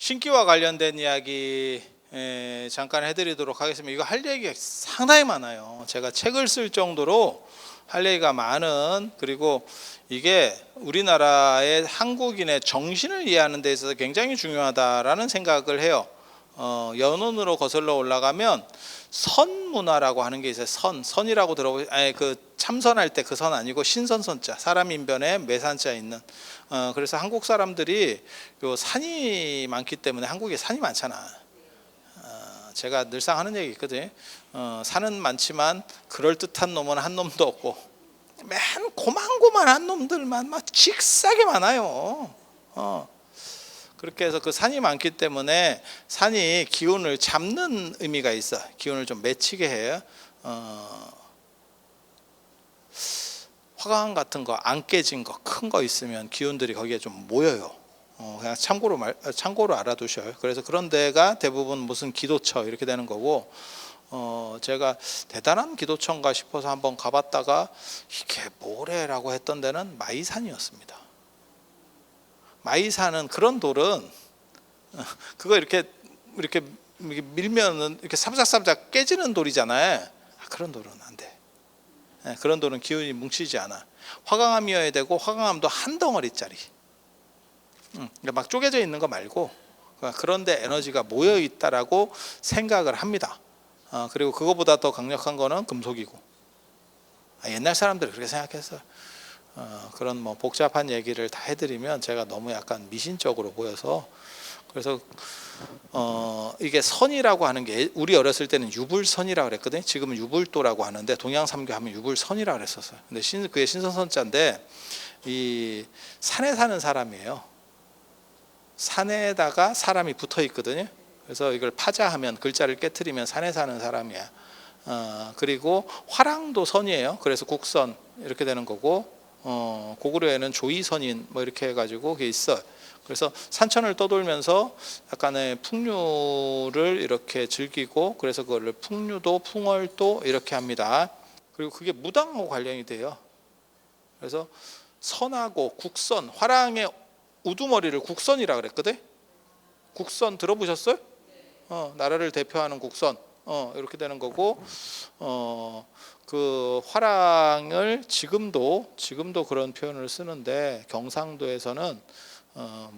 신기와 관련된 이야기 잠깐 해드리도록 하겠습니다. 이거 할 얘기가 상당히 많아요. 제가 책을 쓸 정도로 할 얘기가 많은, 그리고 이게 우리나라의 한국인의 정신을 이해하는 데 있어서 굉장히 중요하다라는 생각을 해요. 연원으로 거슬러 올라가면 선문화라고 하는 게 있어요. 선이라고 들어보세요. 아니, 그 참선할 때 그 선 아니고 신선선자, 사람 인변에 매산자 있는. 그래서 한국 사람들이 요 산이 많기 때문에, 한국에 산이 많잖아. 제가 늘상 하는 얘기 있거든요. 산은 많지만 그럴듯한 놈은 한 놈도 없고, 맨 고만고만한 놈들만 막 직사게 많아요. 그렇게 해서 그 산이 많기 때문에 산이 기운을 잡는 의미가 있어. 기운을 좀 맺히게 해요. 화강 같은 거 안 깨진 거, 큰 거 있으면 기운들이 거기에 좀 모여요. 그냥 참고로 알아두셔요. 그래서 그런 데가 대부분 무슨 기도처 이렇게 되는 거고, 제가 대단한 기도처인가 싶어서 한번 가봤다가 이게 뭐래라고 했던 데는 마이산이었습니다. 마이산은 그런 돌은 그거 이렇게 밀면은 이렇게 삽작삽작 깨지는 돌이잖아요. 그런 돌은 안 돼. 그런 돌은 기운이 뭉치지 않아. 화강암이어야 되고, 화강암도 한 덩어리짜리. 막 쪼개져 있는 거 말고, 그런데 에너지가 모여 있다라고 생각을 합니다. 그리고 그거보다 더 강력한 거는 금속이고. 옛날 사람들이 그렇게 생각했어요. 그런 뭐 복잡한 얘기를 다 해드리면 제가 너무 약간 미신적으로 보여서, 그래서 이게 선이라고 하는 게, 우리 어렸을 때는 유불선이라고 그랬거든요. 지금은 유불도라고 하는데, 동양삼교 하면 유불선이라고 그랬었어요. 근데 그게 신선선자인데, 이 산에 사는 사람이에요. 산에다가 사람이 붙어 있거든요. 그래서 이걸 파자하면, 글자를 깨트리면 산에 사는 사람이야. 그리고 화랑도 선이에요. 그래서 국선 이렇게 되는 거고, 고구려에는 조이선인 뭐 이렇게 해가지고 그게 있어. 그래서 산천을 떠돌면서 약간의 풍류를 이렇게 즐기고, 그래서 그걸 풍류도, 풍월도 이렇게 합니다. 그리고 그게 무당하고 관련이 돼요. 그래서 선하고 국선, 화랑의 우두머리를 국선이라 그랬거든. 국선 들어보셨어요? 나라를 대표하는 국선. 이렇게 되는 거고, 그 화랑을 지금도 그런 표현을 쓰는데, 경상도에서는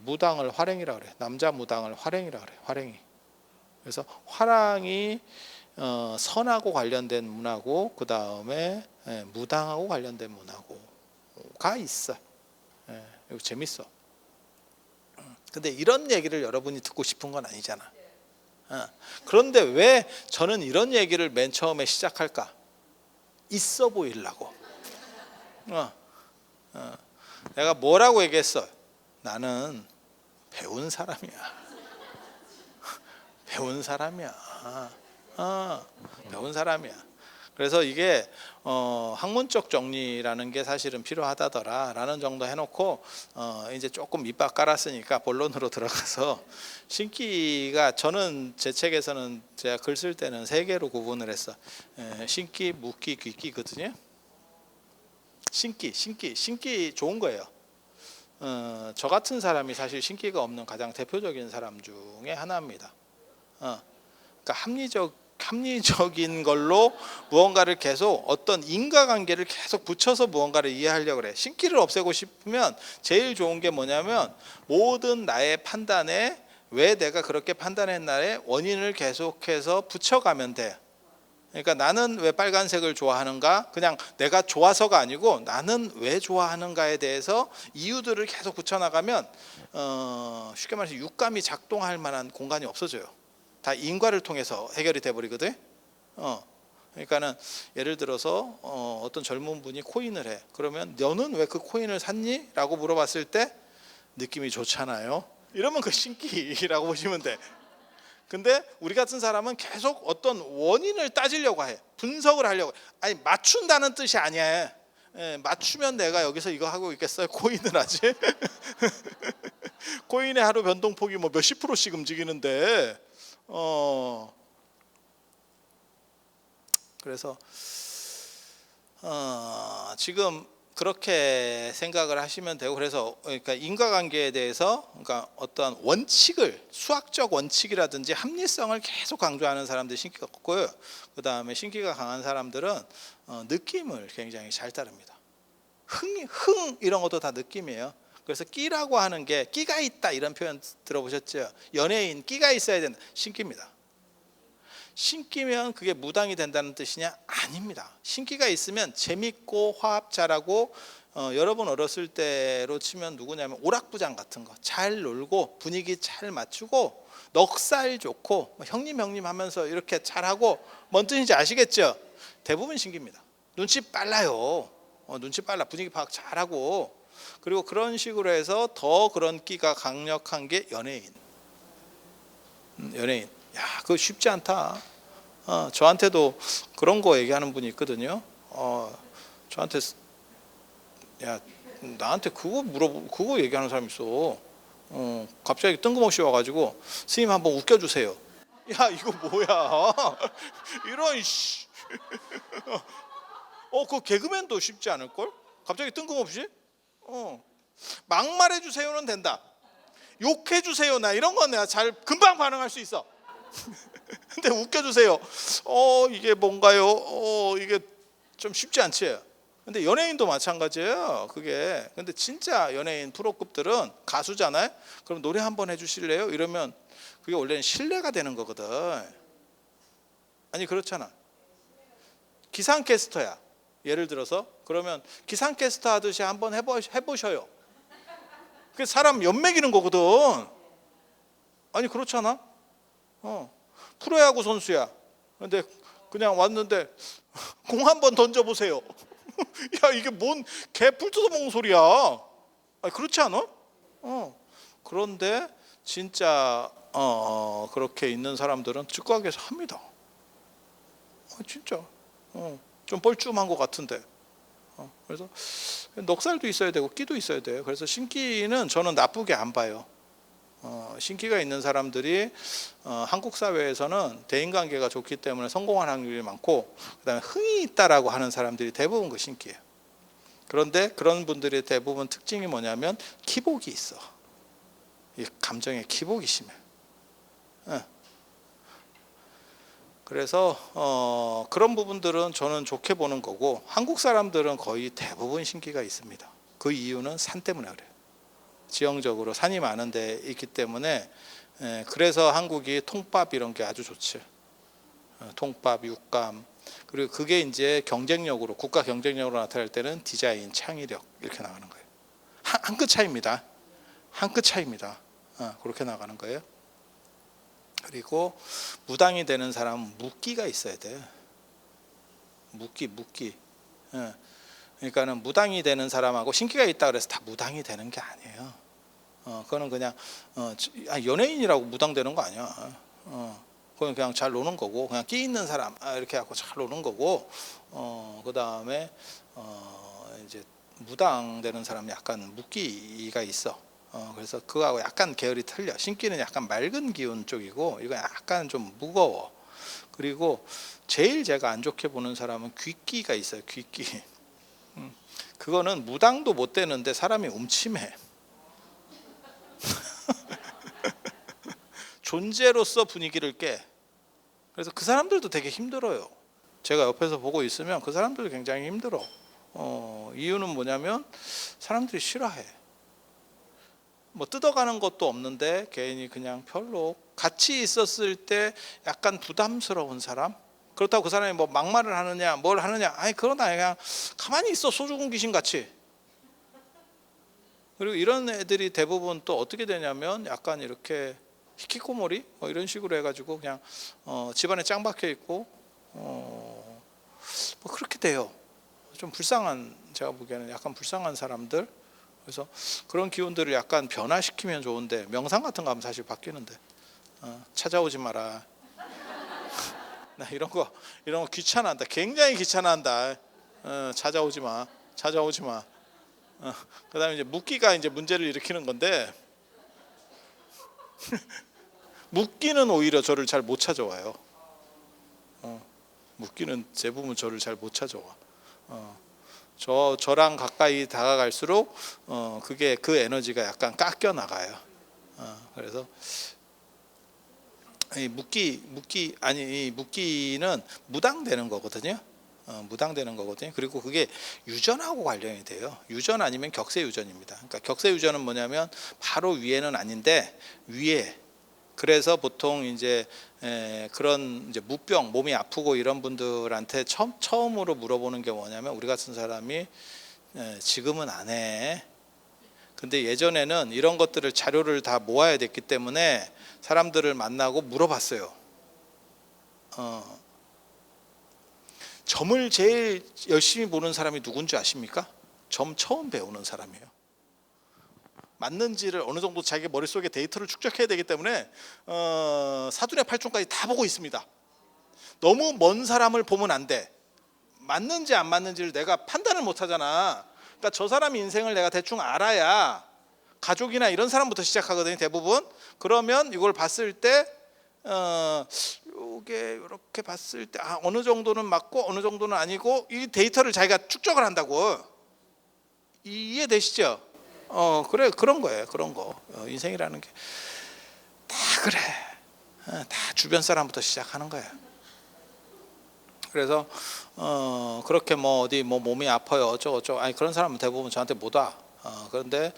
무당을 화랭이라 그래. 남자 무당을 화랭이라 그래. 화랭이. 그래서 화랑이 선하고 관련된 문화고, 그 다음에 무당하고 관련된 문화고가 있어. 이거 재밌어. 근데 이런 얘기를 여러분이 듣고 싶은 건 아니잖아. 그런데 왜 저는 이런 얘기를 맨 처음에 시작할까? 있어 보이려고. 내가 뭐라고 얘기했어? 나는 배운 사람이야. 배운 사람이야. 배운 사람이야. 그래서 이게 학문적 정리라는 게 사실은 필요하다더라 라는 정도 해놓고, 이제 조금 밑밥 깔았으니까 본론으로 들어가서, 신기가, 저는 제 책에서는 제가 글 쓸 때는 세 개로 구분을 했어. 신기, 묵기, 귀기거든요. 신기 좋은 거예요. 저 같은 사람이 사실 신기가 없는 가장 대표적인 사람 중에 하나입니다. 그러니까 합리적인 걸로 무언가를 계속, 어떤 인과관계를 계속 붙여서 무언가를 이해하려고 그래. 신기를 없애고 싶으면 제일 좋은 게 뭐냐면, 모든 나의 판단에 왜 내가 그렇게 판단했나의 원인을 계속해서 붙여가면 돼. 그러니까 나는 왜 빨간색을 좋아하는가? 그냥 내가 좋아서가 아니고 나는 왜 좋아하는가에 대해서 이유들을 계속 붙여나가면, 쉽게 말해서 육감이 작동할 만한 공간이 없어져요. 다 인과를 통해서 해결이 돼버리거든. 그러니까는 예를 들어서 어떤 젊은 분이 코인을 해. 그러면 너는 왜 그 코인을 샀니? 라고 물어봤을 때 느낌이 좋잖아요. 이러면 그 신기라고 보시면 돼. 근데 우리 같은 사람은 계속 어떤 원인을 따지려고 해. 분석을 하려고 해. 아니, 맞춘다는 뜻이 아니야. 맞추면 내가 여기서 이거 하고 있겠어요? 코인을 하지. 코인의 하루 변동폭이 뭐 몇십 %씩 움직이는데, 그래서 지금 그렇게 생각을 하시면 되고, 그래서 그러니까 인과관계에 대해서 그러니까 어떤 원칙을, 수학적 원칙이라든지 합리성을 계속 강조하는 사람들이 신기가 없고요. 그 다음에 신기가 강한 사람들은 느낌을 굉장히 잘 따릅니다. 흥 이런 것도 다 느낌이에요. 그래서 끼라고 하는 게, 끼가 있다 이런 표현 들어보셨죠? 연예인 끼가 있어야 된다, 신기입니다. 신기면 그게 무당이 된다는 뜻이냐? 아닙니다. 신기가 있으면 재밌고 화합 잘하고, 여러분 어렸을 때로 치면 누구냐면 오락부장 같은 거 잘 놀고 분위기 잘 맞추고 넉살 좋고 형님 하면서 이렇게 잘하고, 뭔 뜻인지 아시겠죠? 대부분 신기입니다. 눈치 빨라요. 눈치 빨라, 분위기 파악 잘하고. 그리고 그런 식으로 해서 더 그런 끼가 강력한 게 연예인. 연예인, 야, 그거 쉽지 않다. 저한테도 그런 거 얘기하는 분이 있거든요. 저한테, 야, 나한테 그거 얘기하는 사람이 있어. 갑자기 뜬금없이 와가지고, 스님 한번 웃겨주세요. 야, 이거 뭐야? 이런 씨. 그 개그맨도 쉽지 않을 걸? 갑자기 뜬금없이? 막말해 주세요는 된다. 욕해 주세요, 나 이런 건 내가 잘 금방 반응할 수 있어. 근데 웃겨주세요, 이게 뭔가요? 이게 좀 쉽지 않지. 근데 연예인도 마찬가지예요, 그게. 근데 진짜 연예인 프로급들은 가수잖아요. 그럼 노래 한번 해주실래요? 이러면 그게 원래는 신뢰가 되는 거거든. 아니, 그렇잖아. 기상캐스터야, 예를 들어서. 그러면 기상캐스터 하듯이 한번 해보셔요. 그게 사람 연맥이는 거거든. 아니, 그렇잖아. 프로야구 선수야. 근데 그냥 왔는데 공 한번 던져보세요. 야, 이게 뭔 개풀 뜯어먹는 소리야. 아니, 그렇지 않아? 그런데 진짜 그렇게 있는 사람들은 즉각에서 합니다. 진짜 좀 뻘쭘한 것 같은데. 그래서 넉살도 있어야 되고 끼도 있어야 돼요. 그래서 신기는 저는 나쁘게 안 봐요. 신기가 있는 사람들이 한국 사회에서는 대인관계가 좋기 때문에 성공할 확률이 많고, 그다음에 흥이 있다라고 하는 사람들이 대부분 그 신기예요. 그런데 그런 분들의 대부분 특징이 뭐냐면 기복이 있어. 이 감정의 기복이 심해. 그래서 그런 부분들은 저는 좋게 보는 거고, 한국 사람들은 거의 대부분 신기가 있습니다. 그 이유는 산 때문에 그래요. 지형적으로 산이 많은 데 있기 때문에. 그래서 한국이 통밥 이런 게 아주 좋지. 통밥, 육감. 그리고 그게 이제 경쟁력으로, 국가 경쟁력으로 나타날 때는 디자인, 창의력 이렇게 나가는 거예요. 한 끗 차이입니다. 한 끗 차이입니다. 그렇게 나가는 거예요. 그리고 무당이 되는 사람은 묵기가 있어야 돼. 묵기. 그러니까는 무당이 되는 사람하고 신기가 있다 그래서 다 무당이 되는 게 아니에요. 그거는 그냥 연예인이라고 무당 되는 거 아니야. 그건 그냥 잘 노는 거고, 그냥 끼 있는 사람 이렇게 하고 잘 노는 거고. 그 다음에 이제 무당 되는 사람은 약간 묵기가 있어. 그래서 그거하고 약간 계열이 틀려. 신기는 약간 맑은 기운 쪽이고, 이거 약간 좀 무거워. 그리고 제일 제가 안 좋게 보는 사람은 귀기가 있어요. 귀기. 그거는 무당도 못 되는데 사람이 음침해. 존재로서 분위기를 깨. 그래서 그 사람들도 되게 힘들어요. 제가 옆에서 보고 있으면 그 사람들도 굉장히 힘들어. 이유는 뭐냐면 사람들이 싫어해. 뭐 뜯어가는 것도 없는데 괜히 그냥 별로, 같이 있었을 때 약간 부담스러운 사람. 그렇다고 그 사람이 뭐 막말을 하느냐 뭘 하느냐, 아니 그건 아니야. 그냥 가만히 있어, 소주군 귀신 같이. 그리고 이런 애들이 대부분 또 어떻게 되냐면 약간 이렇게 히키코모리 뭐 이런 식으로 해가지고 그냥 집안에 짱 박혀 있고 뭐 그렇게 돼요. 좀 불쌍한, 제가 보기에는 약간 불쌍한 사람들. 그래서 그런 기운들을 약간 변화시키면 좋은데, 명상 같은 거 하면 사실 바뀌는데. 찾아오지 마라. 나 이런 거 귀찮아한다. 굉장히 귀찮아한다. 찾아오지 마. 그다음에 이제 묵기가 이제 문제를 일으키는 건데, 묵기는 오히려 저를 잘 못 찾아와요. 묵기는 대부분 저를 잘 못 찾아와. 저랑 가까이 다가갈수록 그게 그 에너지가 약간 깎여 나가요. 그래서 이 묻기는 무당되는 거거든요. 무당되는 거거든요. 그리고 그게 유전하고 관련이 돼요. 유전 아니면 격세유전입니다. 그러니까 격세유전은 뭐냐면 바로 위에는 아닌데 위에. 그래서 보통 이제 그런 이제 무병, 몸이 아프고 이런 분들한테 처음으로 물어보는 게 뭐냐면 우리 같은 사람이 지금은 안 해. 근데 예전에는 이런 것들을 자료를 다 모아야 됐기 때문에 사람들을 만나고 물어봤어요. 점을 제일 열심히 보는 사람이 누군지 아십니까? 점 처음 배우는 사람이에요. 맞는지를 어느 정도 자기 머릿속에 데이터를 축적해야 되기 때문에 사둔의 팔종까지 다 보고 있습니다. 너무 먼 사람을 보면 안 돼. 맞는지 안 맞는지를 내가 판단을 못 하잖아. 그러니까 저 사람 인생을 내가 대충 알아야 가족이나 이런 사람부터 시작하거든요, 대부분. 그러면 이걸 봤을 때 이게 이렇게 봤을 때 어느 정도는 맞고 어느 정도는 아니고 이 데이터를 자기가 축적을 한다고. 이해되시죠? 그래, 그런 거예요. 그런 거. 인생이라는 게 다 그래. 다 주변 사람부터 시작하는 거예요. 그래서 그렇게 뭐 어디 뭐 몸이 아파요 어쩌고저쩌고 아니 그런 사람은 대부분 저한테 못 와. 그런데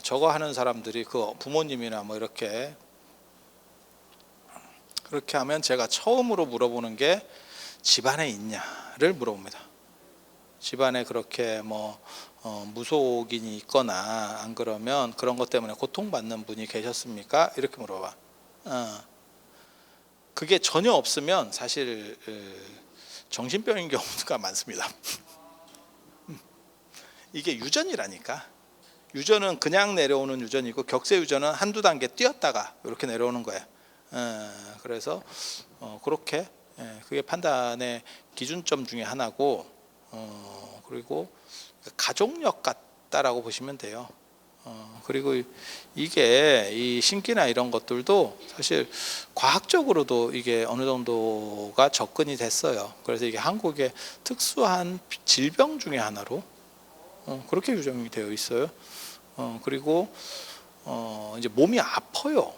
저거 하는 사람들이 그 부모님이나 뭐 이렇게 그렇게 하면 제가 처음으로 물어보는 게 집안에 있냐를 물어봅니다. 집안에 그렇게 뭐 무속인이 있거나 안 그러면 그런 것 때문에 고통받는 분이 계셨습니까? 이렇게 물어봐. 그게 전혀 없으면 사실 정신병인 경우가 많습니다. 이게 유전이라니까. 유전은 그냥 내려오는 유전이고 격세 유전은 한두 단계 뛰었다가 이렇게 내려오는 거예요. 그래서 그렇게 그게 판단의 기준점 중에 하나고 그리고 가족력 같다라고 보시면 돼요. 그리고 이게 이 신기나 이런 것들도 사실 과학적으로도 이게 어느 정도가 접근이 됐어요. 그래서 이게 한국의 특수한 질병 중에 하나로 그렇게 규정이 되어 있어요. 그리고 이제 몸이 아파요.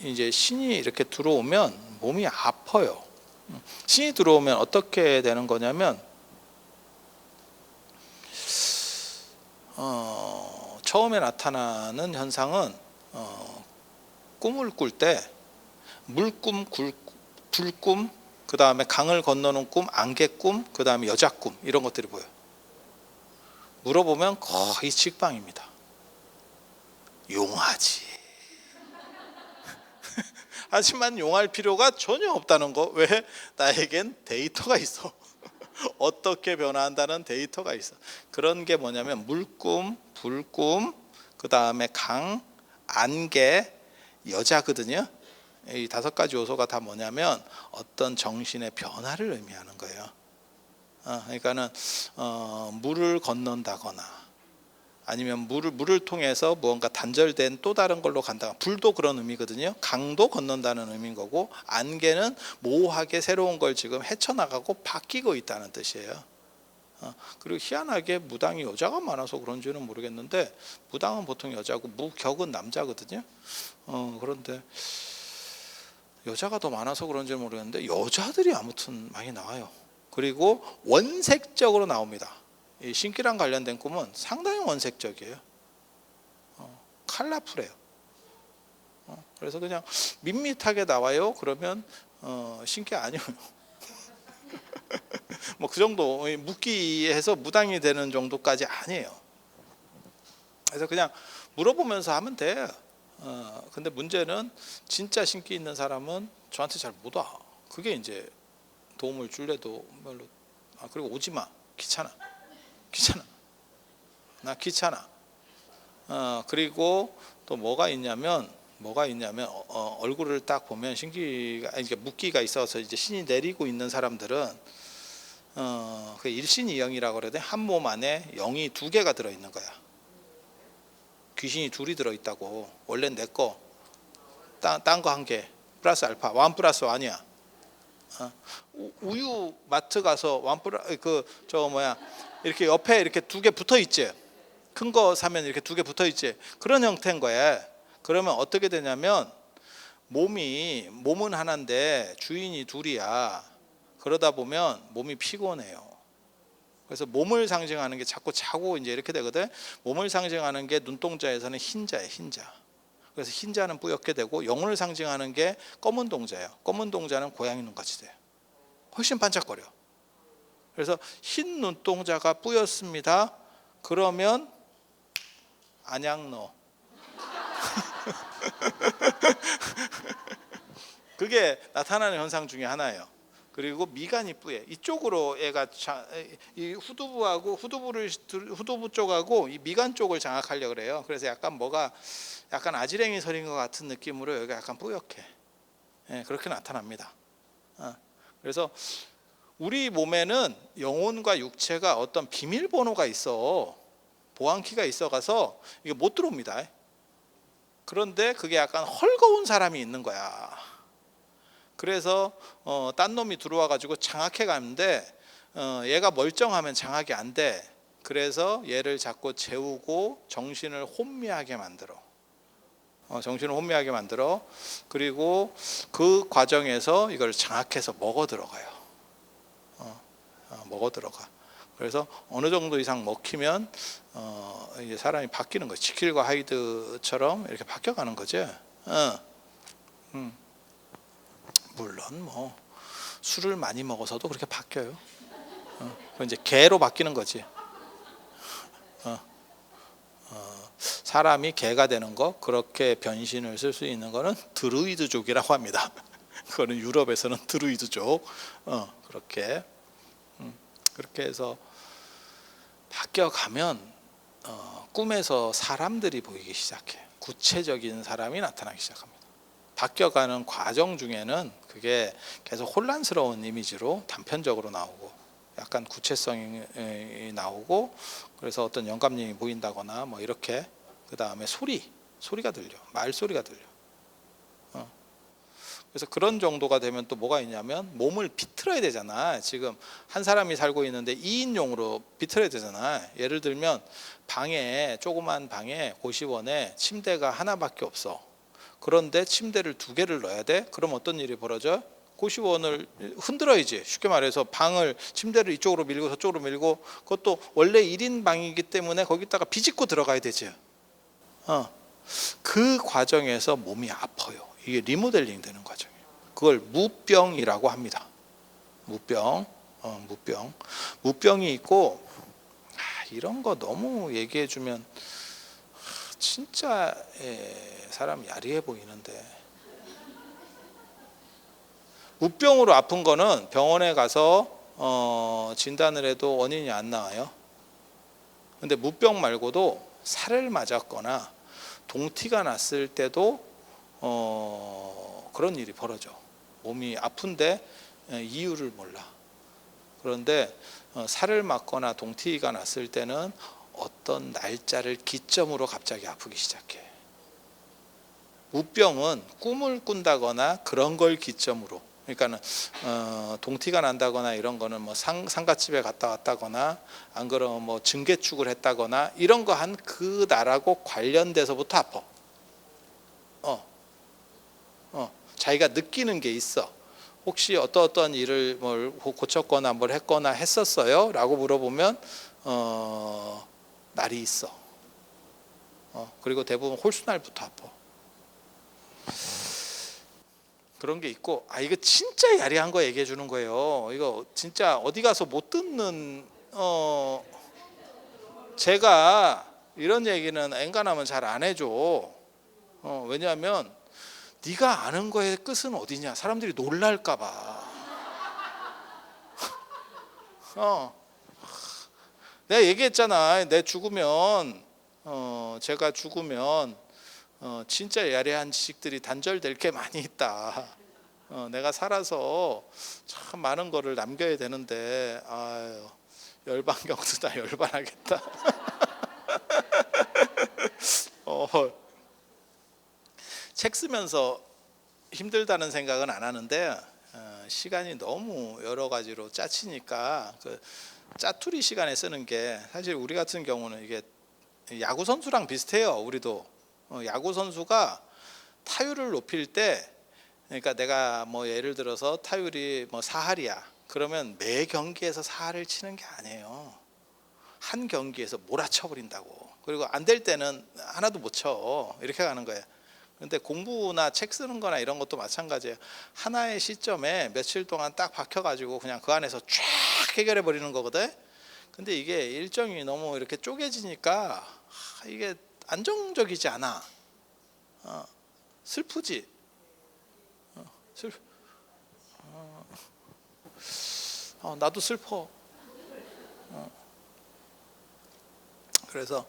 이제 신이 이렇게 들어오면 몸이 아파요. 신이 들어오면 어떻게 되는 거냐면 처음에 나타나는 현상은 꿈을 꿀 때 물꿈, 불꿈, 그 다음에 강을 건너는 꿈, 안개꿈, 그 다음에 여자꿈 이런 것들이 보여요. 물어보면 거의 직방입니다. 용하지. 하지만 용할 필요가 전혀 없다는 거. 왜? 나에겐 데이터가 있어. 어떻게 변화한다는 데이터가 있어. 그런 게 뭐냐면 물꿈, 불꿈, 그 다음에 강, 안개, 여자거든요. 이 5가지 요소가 다 뭐냐면 어떤 정신의 변화를 의미하는 거예요. 그러니까는 물을 건넌다거나 아니면 물을 통해서 무언가 단절된 또 다른 걸로 간다. 불도 그런 의미거든요. 강도 건넌다는 의미인 거고 안개는 모호하게 새로운 걸 지금 헤쳐나가고 바뀌고 있다는 뜻이에요. 그리고 희한하게 무당이 여자가 많아서 그런지는 모르겠는데 무당은 보통 여자고 무격은 남자거든요. 그런데 여자가 더 많아서 그런지는 모르겠는데 여자들이 아무튼 많이 나와요. 그리고 원색적으로 나옵니다. 이 신기랑 관련된 꿈은 상당히 원색적이에요. 컬러풀해요. 그래서 그냥 밋밋하게 나와요. 그러면 신기 아니에요. 뭐 그 정도 묻기해서 무당이 되는 정도까지 아니에요. 그래서 그냥 물어보면서 하면 돼. 근데 문제는 진짜 신기 있는 사람은 저한테 잘 못 와. 그게 이제 도움을 줄래도 별로. 그리고 오지 마. 귀찮아. 나 귀찮아. 그리고 또 뭐가 있냐면 얼굴을 딱 보면 신기가 이게 묻기가 있어서 이제 신이 내리고 있는 사람들은 그 일신이영이라고 그러는데 한 몸 안에 영이 2개가 들어 있는 거야. 귀신이 2이 들어 있다고. 원래 내 거, 딴 거 1개 플러스 알파, 1 플러스 1이야. 우유 마트 가서 1 플러스 이렇게 옆에 이렇게 두 개 붙어 있지. 큰 거 사면 이렇게 두 개 붙어 있지. 그런 형태인 거야. 그러면 어떻게 되냐면 몸은 하나인데 주인이 둘이야. 그러다 보면 몸이 피곤해요. 그래서 몸을 상징하는 게 자꾸 자고 이제 이렇게 되거든. 몸을 상징하는 게 눈동자에서는 흰자예요, 흰자. 그래서 흰자는 뿌옇게 되고, 영혼을 상징하는 게 검은 동자예요. 검은 동자는 고양이 눈같이 돼요. 훨씬 반짝거려. 그래서 흰 눈동자가 뿌옇습니다. 그러면 안양너. 그게 나타나는 현상 중에 하나예요. 그리고 미간이 뿌예. 이쪽으로 얘가 이 후두부 쪽하고 이 미간 쪽을 장악하려고 그래요. 그래서 약간 뭐가 약간 아지랭이 설인 것 같은 느낌으로 여기가 약간 뿌옇게, 예, 그렇게 나타납니다. 그래서 우리 몸에는 영혼과 육체가 어떤 비밀번호가 있어. 보안키가 있어가서 이게 못 들어옵니다. 그런데 그게 약간 헐거운 사람이 있는 거야. 그래서 딴 놈이 들어와 가지고 장악해 가는데 얘가 멀쩡하면 장악이 안 돼. 그래서 얘를 자꾸 재우고 정신을 혼미하게 만들어. 정신을 혼미하게 만들어. 그리고 그 과정에서 이걸 장악해서 먹어 들어가요. 먹어 들어가. 그래서 어느 정도 이상 먹히면 이제 사람이 바뀌는 거죠. 지킬과 하이드처럼 이렇게 바뀌어가는 거죠. 물론 뭐 술을 많이 먹어서도 그렇게 바뀌어요. 이제 개로 바뀌는 거지. 사람이 개가 되는 거, 그렇게 변신을 쓸 수 있는 거는 드루이드족이라고 합니다. 그거는 유럽에서는 드루이드족. 그렇게 해서 바뀌어가면 꿈에서 사람들이 보이기 시작해. 구체적인 사람이 나타나기 시작합니다. 바뀌어가는 과정 중에는 그게 계속 혼란스러운 이미지로 단편적으로 나오고, 약간 구체성이 나오고, 그래서 어떤 영감님이 보인다거나 뭐 이렇게. 그 다음에 소리가 들려. 말소리가 들려. 그래서 그런 정도가 되면 또 뭐가 있냐면 몸을 비틀어야 되잖아. 지금 한 사람이 살고 있는데 2인용으로 비틀어야 되잖아. 예를 들면 조그만 방에 고시원에 침대가 하나밖에 없어. 그런데 침대를 2개를 넣어야 돼. 그럼 어떤 일이 벌어져? 고시원을 흔들어야지. 쉽게 말해서 침대를 이쪽으로 밀고 저쪽으로 밀고, 그것도 원래 1인 방이기 때문에 거기다가 비집고 들어가야 되지. 그 과정에서 몸이 아파요. 이게 리모델링 되는 과정이에요. 그걸 무병이라고 합니다. 무병이 있고, 이런 거 너무 얘기해 주면 진짜 사람 야리해 보이는데, 무병으로 아픈 거는 병원에 가서 진단을 해도 원인이 안 나와요. 근데 무병 말고도 살을 맞았거나 동티가 났을 때도 그런 일이 벌어져. 몸이 아픈데 이유를 몰라. 그런데 살을 맞거나 동티가 났을 때는 어떤 날짜를 기점으로 갑자기 아프기 시작해. 무병은 꿈을 꾼다거나 그런 걸 기점으로, 그러니까는 동티가 난다거나 이런 거는 뭐 상가집에 갔다 왔다거나, 안 그러면 뭐 증개축을 했다거나 이런 거 한 그 날하고 관련돼서부터 아파. 자기가 느끼는 게 있어. 혹시 어떤 일을 뭘 고쳤거나 뭘 했거나 했었어요? 라고 물어보면 날이 있어. 그리고 대부분 홀수날부터 아파. 그런 게 있고, 이거 진짜 야리한 거 얘기해 주는 거예요. 이거 진짜 어디 가서 못 듣는, 제가 이런 얘기는 엔간하면 잘 안 해줘. 왜냐하면 네가 아는 거의 끝은 어디냐, 사람들이 놀랄까 봐. 내가 얘기했잖아. 제가 죽으면 진짜 야리한 지식들이 단절될 게 많이 있다. 내가 살아서 참 많은 거를 남겨야 되는데, 열반경도 다 열반하겠다. 책 쓰면서 힘들다는 생각은 안 하는데, 시간이 너무 여러 가지로 짜치니까 짜투리 시간에 쓰는 게 사실 우리 같은 경우는 이게 야구 선수랑 비슷해요. 우리도 야구 선수가 타율을 높일 때, 그러니까 내가 뭐 예를 들어서 타율이 뭐 4할이야. 그러면 매 경기에서 4할을 치는 게 아니에요. 한 경기에서 몰아쳐 버린다고. 그리고 안 될 때는 하나도 못 쳐. 이렇게 가는 거예요. 근데 공부나 책 쓰는 거나 이런 것도 마찬가지예요. 하나의 시점에 며칠 동안 딱 박혀 가지고 그냥 그 안에서 쫙 해결해 버리는 거거든. 근데 이게 일정이 너무 이렇게 쪼개지니까 이게 안정적이지 않아. 슬프지. 나도 슬퍼. 그래서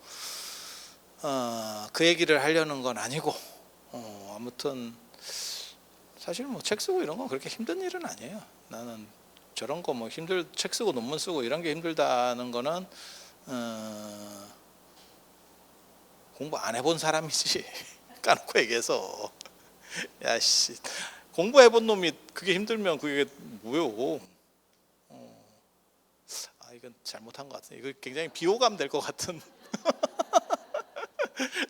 그 얘기를 하려는 건 아니고, 아무튼 사실 뭐 책 쓰고 이런 건 그렇게 힘든 일은 아니에요. 나는 저런 거 뭐 책 쓰고 논문 쓰고 이런 게 힘들다는 거는 공부 안 해본 사람이지. 까놓고 얘기해서 야씨, 공부해본 놈이 그게 힘들면 그게 뭐요? 이건 잘못한 것 같아. 이거 굉장히 비호감 될 것 같은.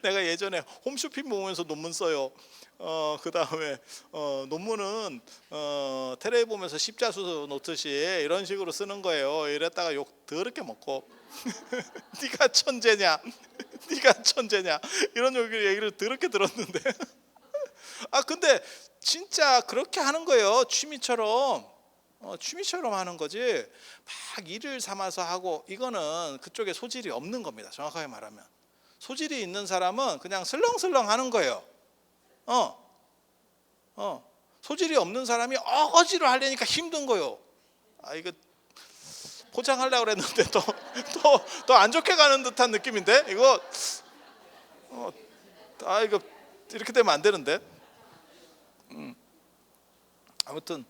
내가 예전에 홈쇼핑 보면서 논문 써요. 그 다음에 논문은 테레비 보면서 십자수 놓듯이 이런 식으로 쓰는 거예요. 이랬다가 욕 더럽게 먹고 네가 천재냐, 네가 천재냐 이런 얘기를 더럽게 들었는데 근데 진짜 그렇게 하는 거예요. 취미처럼 하는 거지 막 일을 삼아서 하고, 이거는 그쪽에 소질이 없는 겁니다. 정확하게 말하면 소질이 있는 사람은 그냥 슬렁슬렁 하는 거예요. 소질이 없는 사람이 어거지로 하려니까 힘든 거예요. 이거 포장하려고 그랬는데 더 안 좋게 가는 듯한 느낌인데 이거 이거 이렇게 되면 안 되는데. 아무튼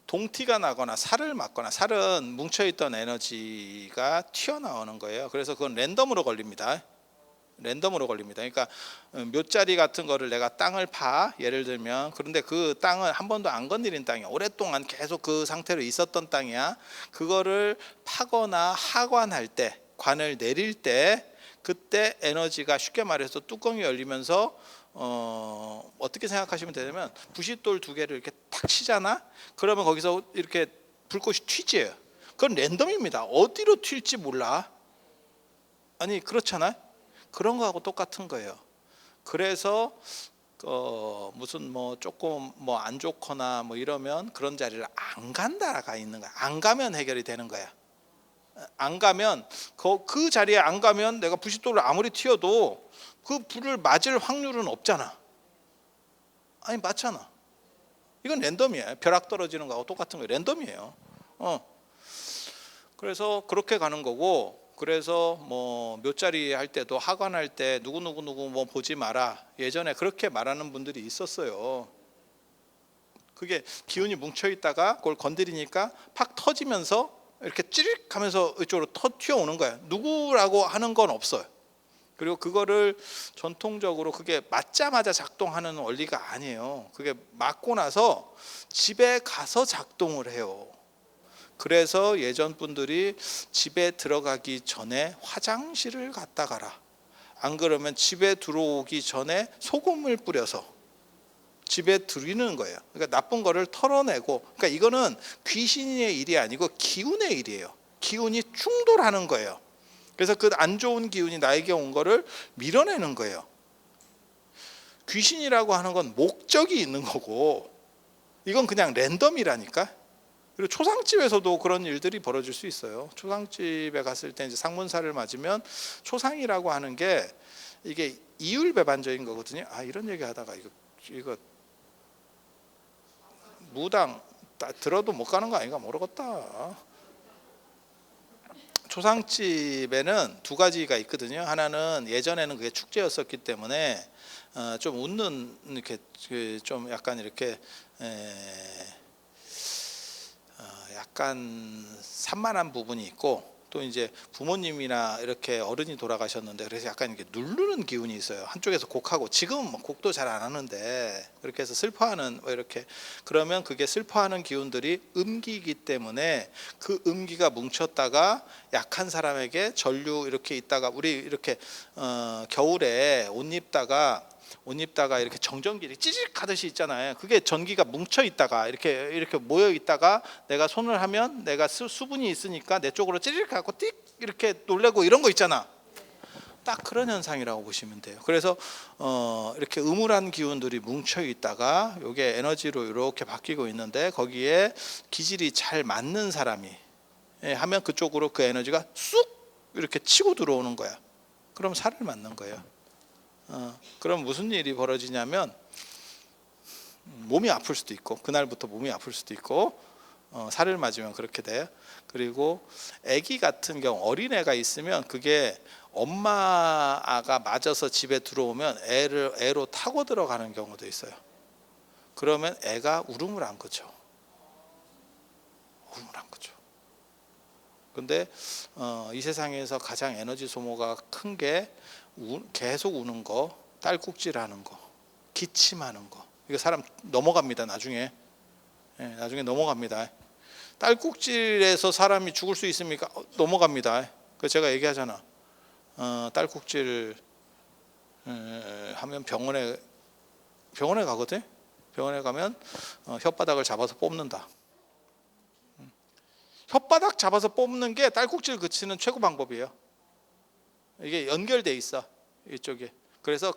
동티가 나거나 살을 맞거나, 살은 뭉쳐있던 에너지가 튀어나오는 거예요. 그래서 그건 랜덤으로 걸립니다. 그러니까 묘자리 같은 거를 내가 땅을 예를 들면, 그런데 그 땅은 한 번도 안 건드린 땅이야. 오랫동안 계속 그 상태로 있었던 땅이야. 그거를 파거나 하관할 때, 관을 내릴 때, 그때 에너지가 쉽게 말해서 뚜껑이 열리면서 어떻게 생각하시면 되냐면, 부싯돌 2개를 이렇게 탁 치잖아. 그러면 거기서 이렇게 불꽃이 튀지. 그건 랜덤입니다. 어디로 튈지 몰라. 아니 그렇잖아요. 그런 거하고 똑같은 거예요. 그래서 무슨 뭐 조금 뭐 안 좋거나 뭐 이러면 그런 자리를 안 간다가 있는 거야. 안 가면 해결이 되는 거야. 안 가면 그 자리에 안 가면 내가 부싯돌을 아무리 튀어도 그 불을 맞을 확률은 없잖아. 아니 맞잖아. 이건 랜덤이에요. 벼락 떨어지는 거하고 똑같은 거예요. 랜덤이에요. 그래서 그렇게 가는 거고, 그래서 뭐 묘자리 할 때도 하관할 때 누구 뭐 보지 마라. 예전에 그렇게 말하는 분들이 있었어요. 그게 기운이 뭉쳐 있다가 그걸 건드리니까 팍 터지면서 이렇게 찌릿 하면서 이쪽으로 튀어오는 거야. 누구라고 하는 건 없어요. 그리고 그거를 전통적으로 그게 맞자마자 작동하는 원리가 아니에요. 그게 맞고 나서 집에 가서 작동을 해요. 그래서 예전 분들이 집에 들어가기 전에 화장실을 갔다 가라. 안 그러면 집에 들어오기 전에 소금을 뿌려서 집에 들이는 거예요. 그러니까 나쁜 거를 털어내고, 그러니까 이거는 귀신의 일이 아니고 기운의 일이에요. 기운이 충돌하는 거예요. 그래서 그 안 좋은 기운이 나에게 온 거를 밀어내는 거예요. 귀신이라고 하는 건 목적이 있는 거고, 이건 그냥 랜덤이라니까. 그리고 초상집에서도 그런 일들이 벌어질 수 있어요. 초상집에 갔을 때 이제 상문사를 맞으면 초상이라고 하는 게 이게 이율배반적인 거거든요. 이런 얘기 하다가 이거 무당 들어도 못 가는 거 아닌가 모르겠다. 초상집에는 2가지가 있거든요. 하나는 예전에는 그게 축제였었기 때문에 좀 웃는 이렇게 좀 약간 이렇게 약간 산만한 부분이 있고, 또 이제 부모님이나 이렇게 어른이 돌아가셨는데 그래서 약간 이렇게 누르는 기운이 있어요. 한쪽에서 곡하고 지금은 뭐 곡도 잘 안 하는데 그렇게 해서 슬퍼하는 뭐 이렇게 그러면 그게 슬퍼하는 기운들이 음기이기 때문에 그 음기가 뭉쳤다가 약한 사람에게 전류 이렇게 있다가 우리 이렇게 겨울에 옷 입다가 이렇게 정전기 찌직 하듯이 있잖아요. 그게 전기가 뭉쳐 있다가 이렇게 모여 있다가 내가 손을 하면 내가 수분이 있으니까 내 쪽으로 찌직 하고 띡 이렇게 놀래고 이런 거 있잖아. 딱 그런 현상이라고 보시면 돼요. 그래서 이렇게 음울한 기운들이 뭉쳐 있다가 이게 에너지로 이렇게 바뀌고 있는데 거기에 기질이 잘 맞는 사람이 하면 그쪽으로 그 에너지가 쑥 이렇게 치고 들어오는 거야. 그럼 살을 맞는 거예요. 그럼 무슨 일이 벌어지냐면 몸이 아플 수도 있고 그날부터 몸이 아플 수도 있고 살을 맞으면 그렇게 돼요. 그리고 아기 같은 경우 어린애가 있으면 그게 엄마가 맞아서 집에 들어오면 애로 타고 들어가는 경우도 있어요. 그러면 애가 울음을 안 거죠. 근데 이 세상에서 가장 에너지 소모가 큰 게 계속 우는 거, 딸꾹질하는 거, 기침하는 거. 이거 사람 넘어갑니다. 나중에 넘어갑니다. 딸꾹질에서 사람이 죽을 수 있습니까? 넘어갑니다. 그 제가 얘기하잖아. 딸꾹질 하면 병원에 가거든. 병원에 가면 혓바닥을 잡아서 뽑는다. 혓바닥 잡아서 뽑는 게 딸꾹질 그치는 최고 방법이에요. 이게 연결돼 있어 이쪽에. 그래서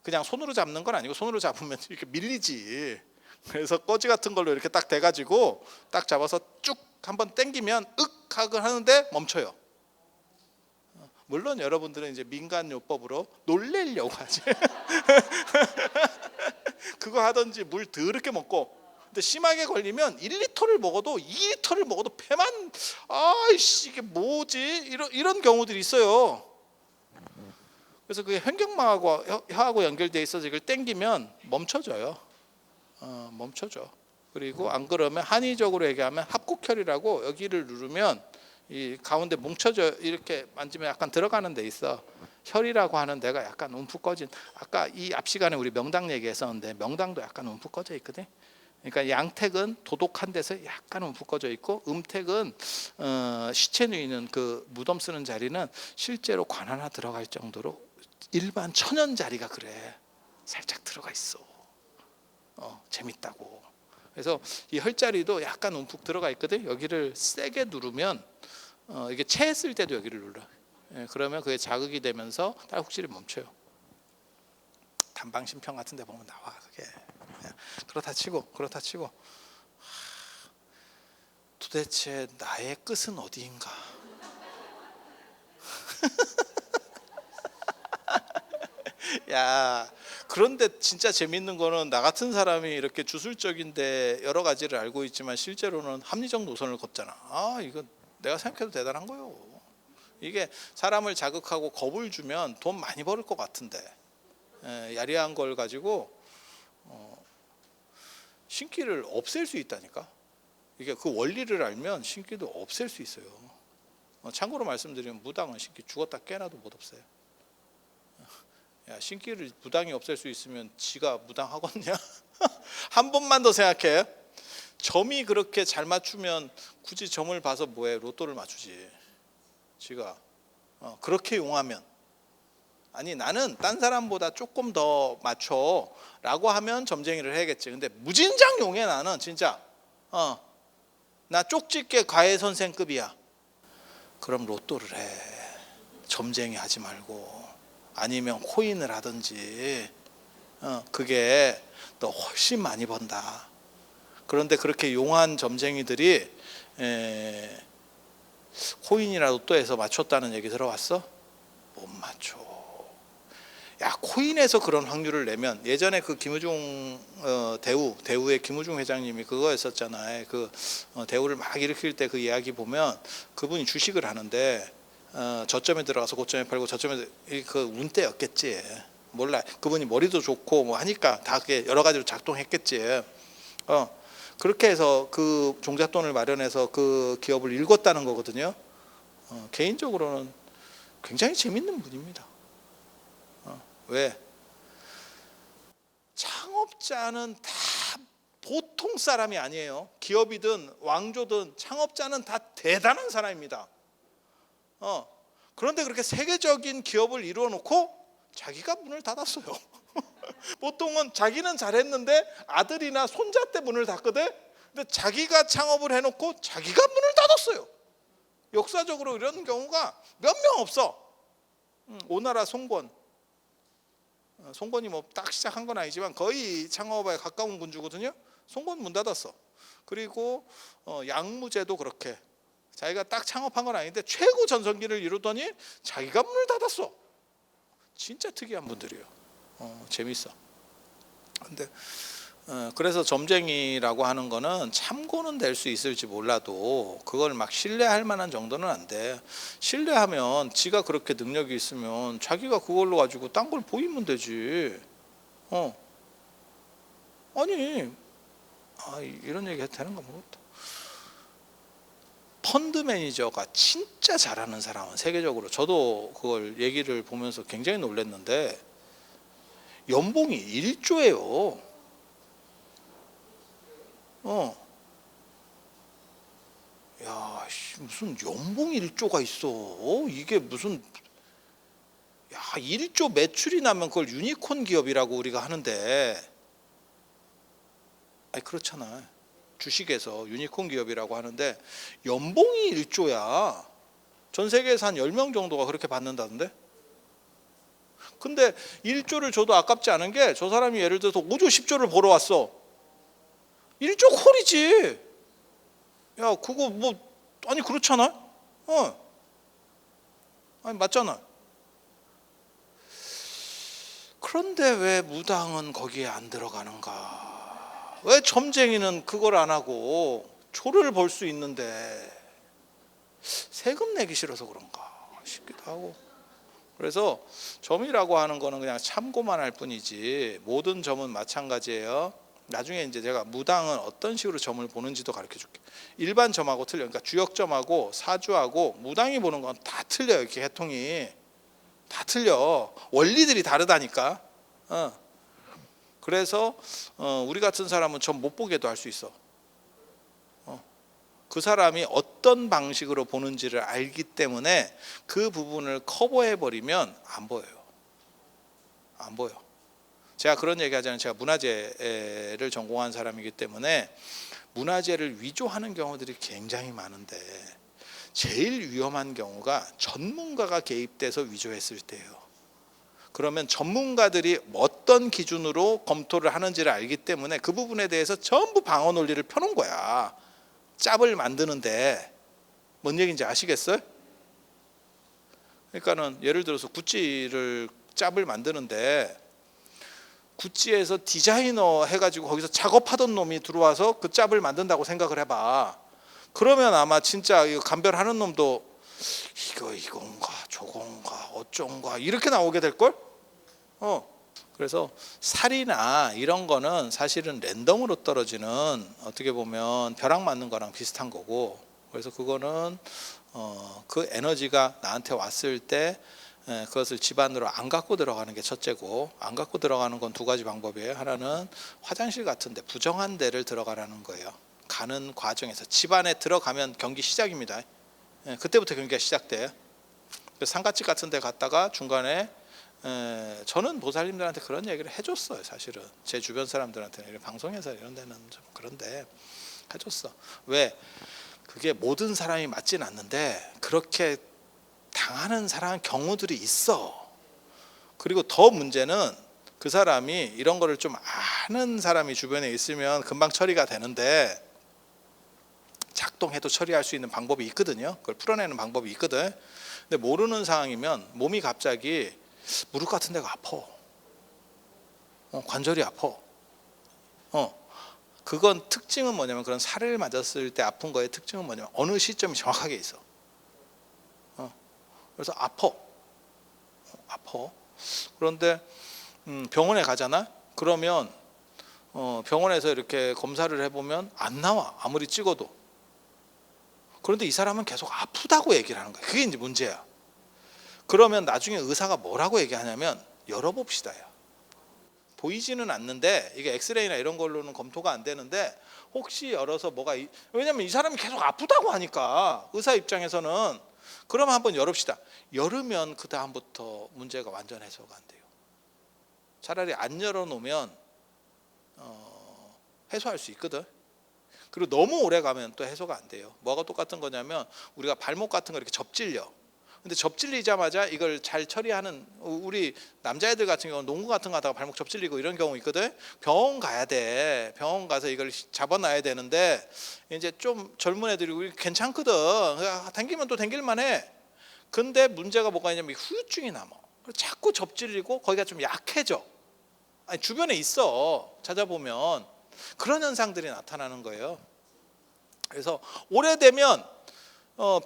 그냥 손으로 잡는 건 아니고 손으로 잡으면 이렇게 밀리지. 그래서 꺼지 같은 걸로 이렇게 딱 대가지고 딱 잡아서 쭉 한번 당기면 윽 하고 하는데 멈춰요. 물론 여러분들은 이제 민간요법으로 놀래려고 하지. 그거 하든지 물 더럽게 먹고. 근데 심하게 걸리면 1리터를 먹어도 2리터를 먹어도 폐만 아이씨 이게 뭐지 이런 경우들이 있어요. 그래서 그게 횡격막하고 혀하고 연결돼 있어서 이걸 당기면 멈춰져요. 멈춰져. 그리고 안 그러면 한의적으로 얘기하면 합곡혈이라고 여기를 누르면 이 가운데 뭉쳐져 이렇게 만지면 약간 들어가는 데 있어. 혈이라고 하는 데가 약간 움푹 꺼진. 아까 이 앞 시간에 우리 명당 얘기했었는데 명당도 약간 움푹 꺼져 있거든. 그러니까 양택은 도독한 데서 약간 움푹 꺼져 있고 음택은 시체 누이는 그 무덤 쓰는 자리는 실제로 관 하나 들어갈 정도로 일반 천연 자리가 그래. 살짝 들어가 있어. 재밌다고. 그래서 이 혈자리도 약간 움푹 들어가 있거든. 여기를 세게 누르면 이게 체했을 때도 여기를 눌러. 그러면 그게 자극이 되면서 딸꾹질이 멈춰요. 단방신평 같은 데 보면 나와 그게. 그렇다 치고 도대체 나의 끝은 어디인가? 야, 그런데 진짜 재밌는 거는 나 같은 사람이 이렇게 주술적인데 여러 가지를 알고 있지만 실제로는 합리적 노선을 걷잖아. 이거 내가 생각해도 대단한 거요. 이게 사람을 자극하고 겁을 주면 돈 많이 벌을 것 같은데 야리한 걸 가지고 신기를 없앨 수 있다니까. 이게 그 원리를 알면 신기도 없앨 수 있어요. 참고로 말씀드리면 무당은 신기 죽었다 깨나도 못 없애요. 야, 신기를 무당이 없앨 수 있으면 지가 무당 하겠냐? 한 번만 더 생각해. 점이 그렇게 잘 맞추면 굳이 점을 봐서 뭐해? 로또를 맞추지. 지가 그렇게 용하면. 아니 나는 딴 사람보다 조금 더 맞춰 라고 하면 점쟁이를 해야겠지. 근데 무진장 용해. 나는 진짜 나 쪽집게 과외 선생급이야. 그럼 로또를 해. 점쟁이 하지 말고. 아니면 코인을 하든지. 그게 너 훨씬 많이 번다. 그런데 그렇게 용한 점쟁이들이 코인이나 로또에서 맞췄다는 얘기 들어봤어? 못 맞춰. 야, 코인에서 그런 확률을 내면 예전에 그 김우중 대우의 김우중 회장님이 그거 했었잖아요. 그 대우를 막 일으킬 때 그 이야기 보면 그분이 주식을 하는데 저점에 들어가서 고점에 팔고 저점에 그 운때였겠지. 몰라. 그분이 머리도 좋고 뭐 하니까 다 그게 여러 가지로 작동했겠지. 그렇게 해서 그 종잣돈을 마련해서 그 기업을 읽었다는 거거든요. 개인적으로는 굉장히 재밌는 분입니다. 왜? 창업자는 다 보통 사람이 아니에요. 기업이든 왕조든 창업자는 다 대단한 사람입니다. 그런데 그렇게 세계적인 기업을 이루어 놓고 자기가 문을 닫았어요. 보통은 자기는 잘했는데 아들이나 손자 때 문을 닫거든. 근데 자기가 창업을 해놓고 자기가 문을 닫았어요. 역사적으로 이런 경우가 몇 명 없어. 오나라 송건이 뭐 딱 시작한 건 아니지만 거의 창업에 가까운 군주거든요. 송건 문 닫았어. 그리고 양무제도 그렇게 자기가 딱 창업한 건 아닌데 최고 전성기를 이루더니 자기가 문을 닫았어. 진짜 특이한 분들이에요. 재밌어. 근데 그래서 점쟁이라고 하는 거는 참고는 될 수 있을지 몰라도 그걸 막 신뢰할 만한 정도는 안 돼. 신뢰하면 지가 그렇게 능력이 있으면 자기가 그걸로 가지고 딴 걸 보이면 되지. 아니 이런 얘기 해도 되는가 모르겠다. 펀드 매니저가 진짜 잘하는 사람은 세계적으로 저도 그걸 얘기를 보면서 굉장히 놀랐는데 연봉이 1조예요. 야, 무슨 연봉 1조가 있어. 이게 무슨 1조 매출이 나면 그걸 유니콘 기업이라고 우리가 하는데 아니 그렇잖아. 주식에서 유니콘 기업이라고 하는데 연봉이 1조야. 전 세계에서 한 10명 정도가 그렇게 받는다던데. 근데 1조를 줘도 아깝지 않은 게 저 사람이 예를 들어서 5조 10조를 벌어 왔어. 1조 콜이지. 야 그거 뭐 아니 그렇잖아. 아니 맞잖아. 그런데 왜 무당은 거기에 안 들어가는가? 왜 점쟁이는 그걸 안 하고 조를 벌 수 있는데 세금 내기 싫어서 그런가 싶기도 하고. 그래서 점이라고 하는 거는 그냥 참고만 할 뿐이지 모든 점은 마찬가지예요. 나중에 이제 제가 무당은 어떤 식으로 점을 보는지도 가르쳐 줄게. 일반 점하고 틀려. 그러니까 주역점하고 사주하고 무당이 보는 건 다 틀려요. 이렇게 해통이 다 틀려. 원리들이 다르다니까. 그래서 우리 같은 사람은 점 못 보게도 할 수 있어. 그 사람이 어떤 방식으로 보는지를 알기 때문에 그 부분을 커버해 버리면 안 보여요. 안 보여. 제가 그런 얘기 하자면 제가 문화재를 전공한 사람이기 때문에 문화재를 위조하는 경우들이 굉장히 많은데 제일 위험한 경우가 전문가가 개입돼서 위조했을 때예요. 그러면 전문가들이 어떤 기준으로 검토를 하는지를 알기 때문에 그 부분에 대해서 전부 방어 논리를 펴놓은 거야. 짭을 만드는데 뭔 얘기인지 아시겠어요? 그러니까는 예를 들어서 구찌를 짭을 만드는데 구찌에서 디자이너 해가지고 거기서 작업하던 놈이 들어와서 그 짭을 만든다고 생각을 해봐. 그러면 아마 진짜 이거 감별하는 놈도 이건가 저건가 어쩐가 이렇게 나오게 될걸? 그래서 살이나 이런 거는 사실은 랜덤으로 떨어지는 어떻게 보면 벼락 맞는 거랑 비슷한 거고, 그래서 그거는 그 에너지가 나한테 왔을 때 그것을 집안으로 안 갖고 들어가는 게 첫째고, 안 갖고 들어가는 건 두 가지 방법이에요. 하나는 화장실 같은 데 부정한 데를 들어가라는 거예요. 가는 과정에서 집안에 들어가면 경기 시작입니다. 그때부터 경기가 시작돼요. 상가집 같은 데 갔다가 중간에 저는 보살님들한테 그런 얘기를 해줬어요. 사실은 제 주변 사람들한테는 방송에서 이런 데는 좀 그런데 해줬어. 왜? 그게 모든 사람이 맞진 않는데 그렇게 당하는 사람 경우들이 있어. 그리고 더 문제는 그 사람이 이런 거를 좀 아는 사람이 주변에 있으면 금방 처리가 되는데 작동해도 처리할 수 있는 방법이 있거든요. 그걸 풀어내는 방법이 있거든. 근데 모르는 상황이면 몸이 갑자기 무릎 같은 데가 아파. 관절이 아파. 그건 특징은 뭐냐면 그런 살을 맞았을 때 아픈 거의 특징은 뭐냐면 어느 시점이 정확하게 있어. 그래서 아파. 그런데 병원에 가잖아. 그러면 병원에서 이렇게 검사를 해보면 안 나와. 아무리 찍어도. 그런데 이 사람은 계속 아프다고 얘기를 하는 거예요. 그게 이제 문제야. 그러면 나중에 의사가 뭐라고 얘기하냐면 열어봅시다요. 보이지는 않는데 이게 엑스레이나 이런 걸로는 검토가 안 되는데 혹시 열어서 뭐가 왜냐면 이 사람이 계속 아프다고 하니까 의사 입장에서는 그러면 한번 열읍시다. 열으면 그 다음부터 문제가 완전 해소가 안 돼요. 차라리 안 열어놓으면 해소할 수 있거든. 그리고 너무 오래 가면 또 해소가 안 돼요. 뭐가 똑같은 거냐면 우리가 발목 같은 거 이렇게 접질려. 근데 접질리자마자 이걸 잘 처리하는 우리 남자애들 같은 경우는 농구 같은 거 하다가 발목 접질리고 이런 경우 있거든. 병원 가야 돼. 병원 가서 이걸 잡아놔야 되는데 이제 좀 젊은 애들이 괜찮거든. 당기면 또 당길만 해. 근데 문제가 뭐가 있냐면 후유증이 남아. 자꾸 접질리고 거기가 좀 약해져. 아니, 주변에 있어. 찾아보면 그런 현상들이 나타나는 거예요. 그래서 오래되면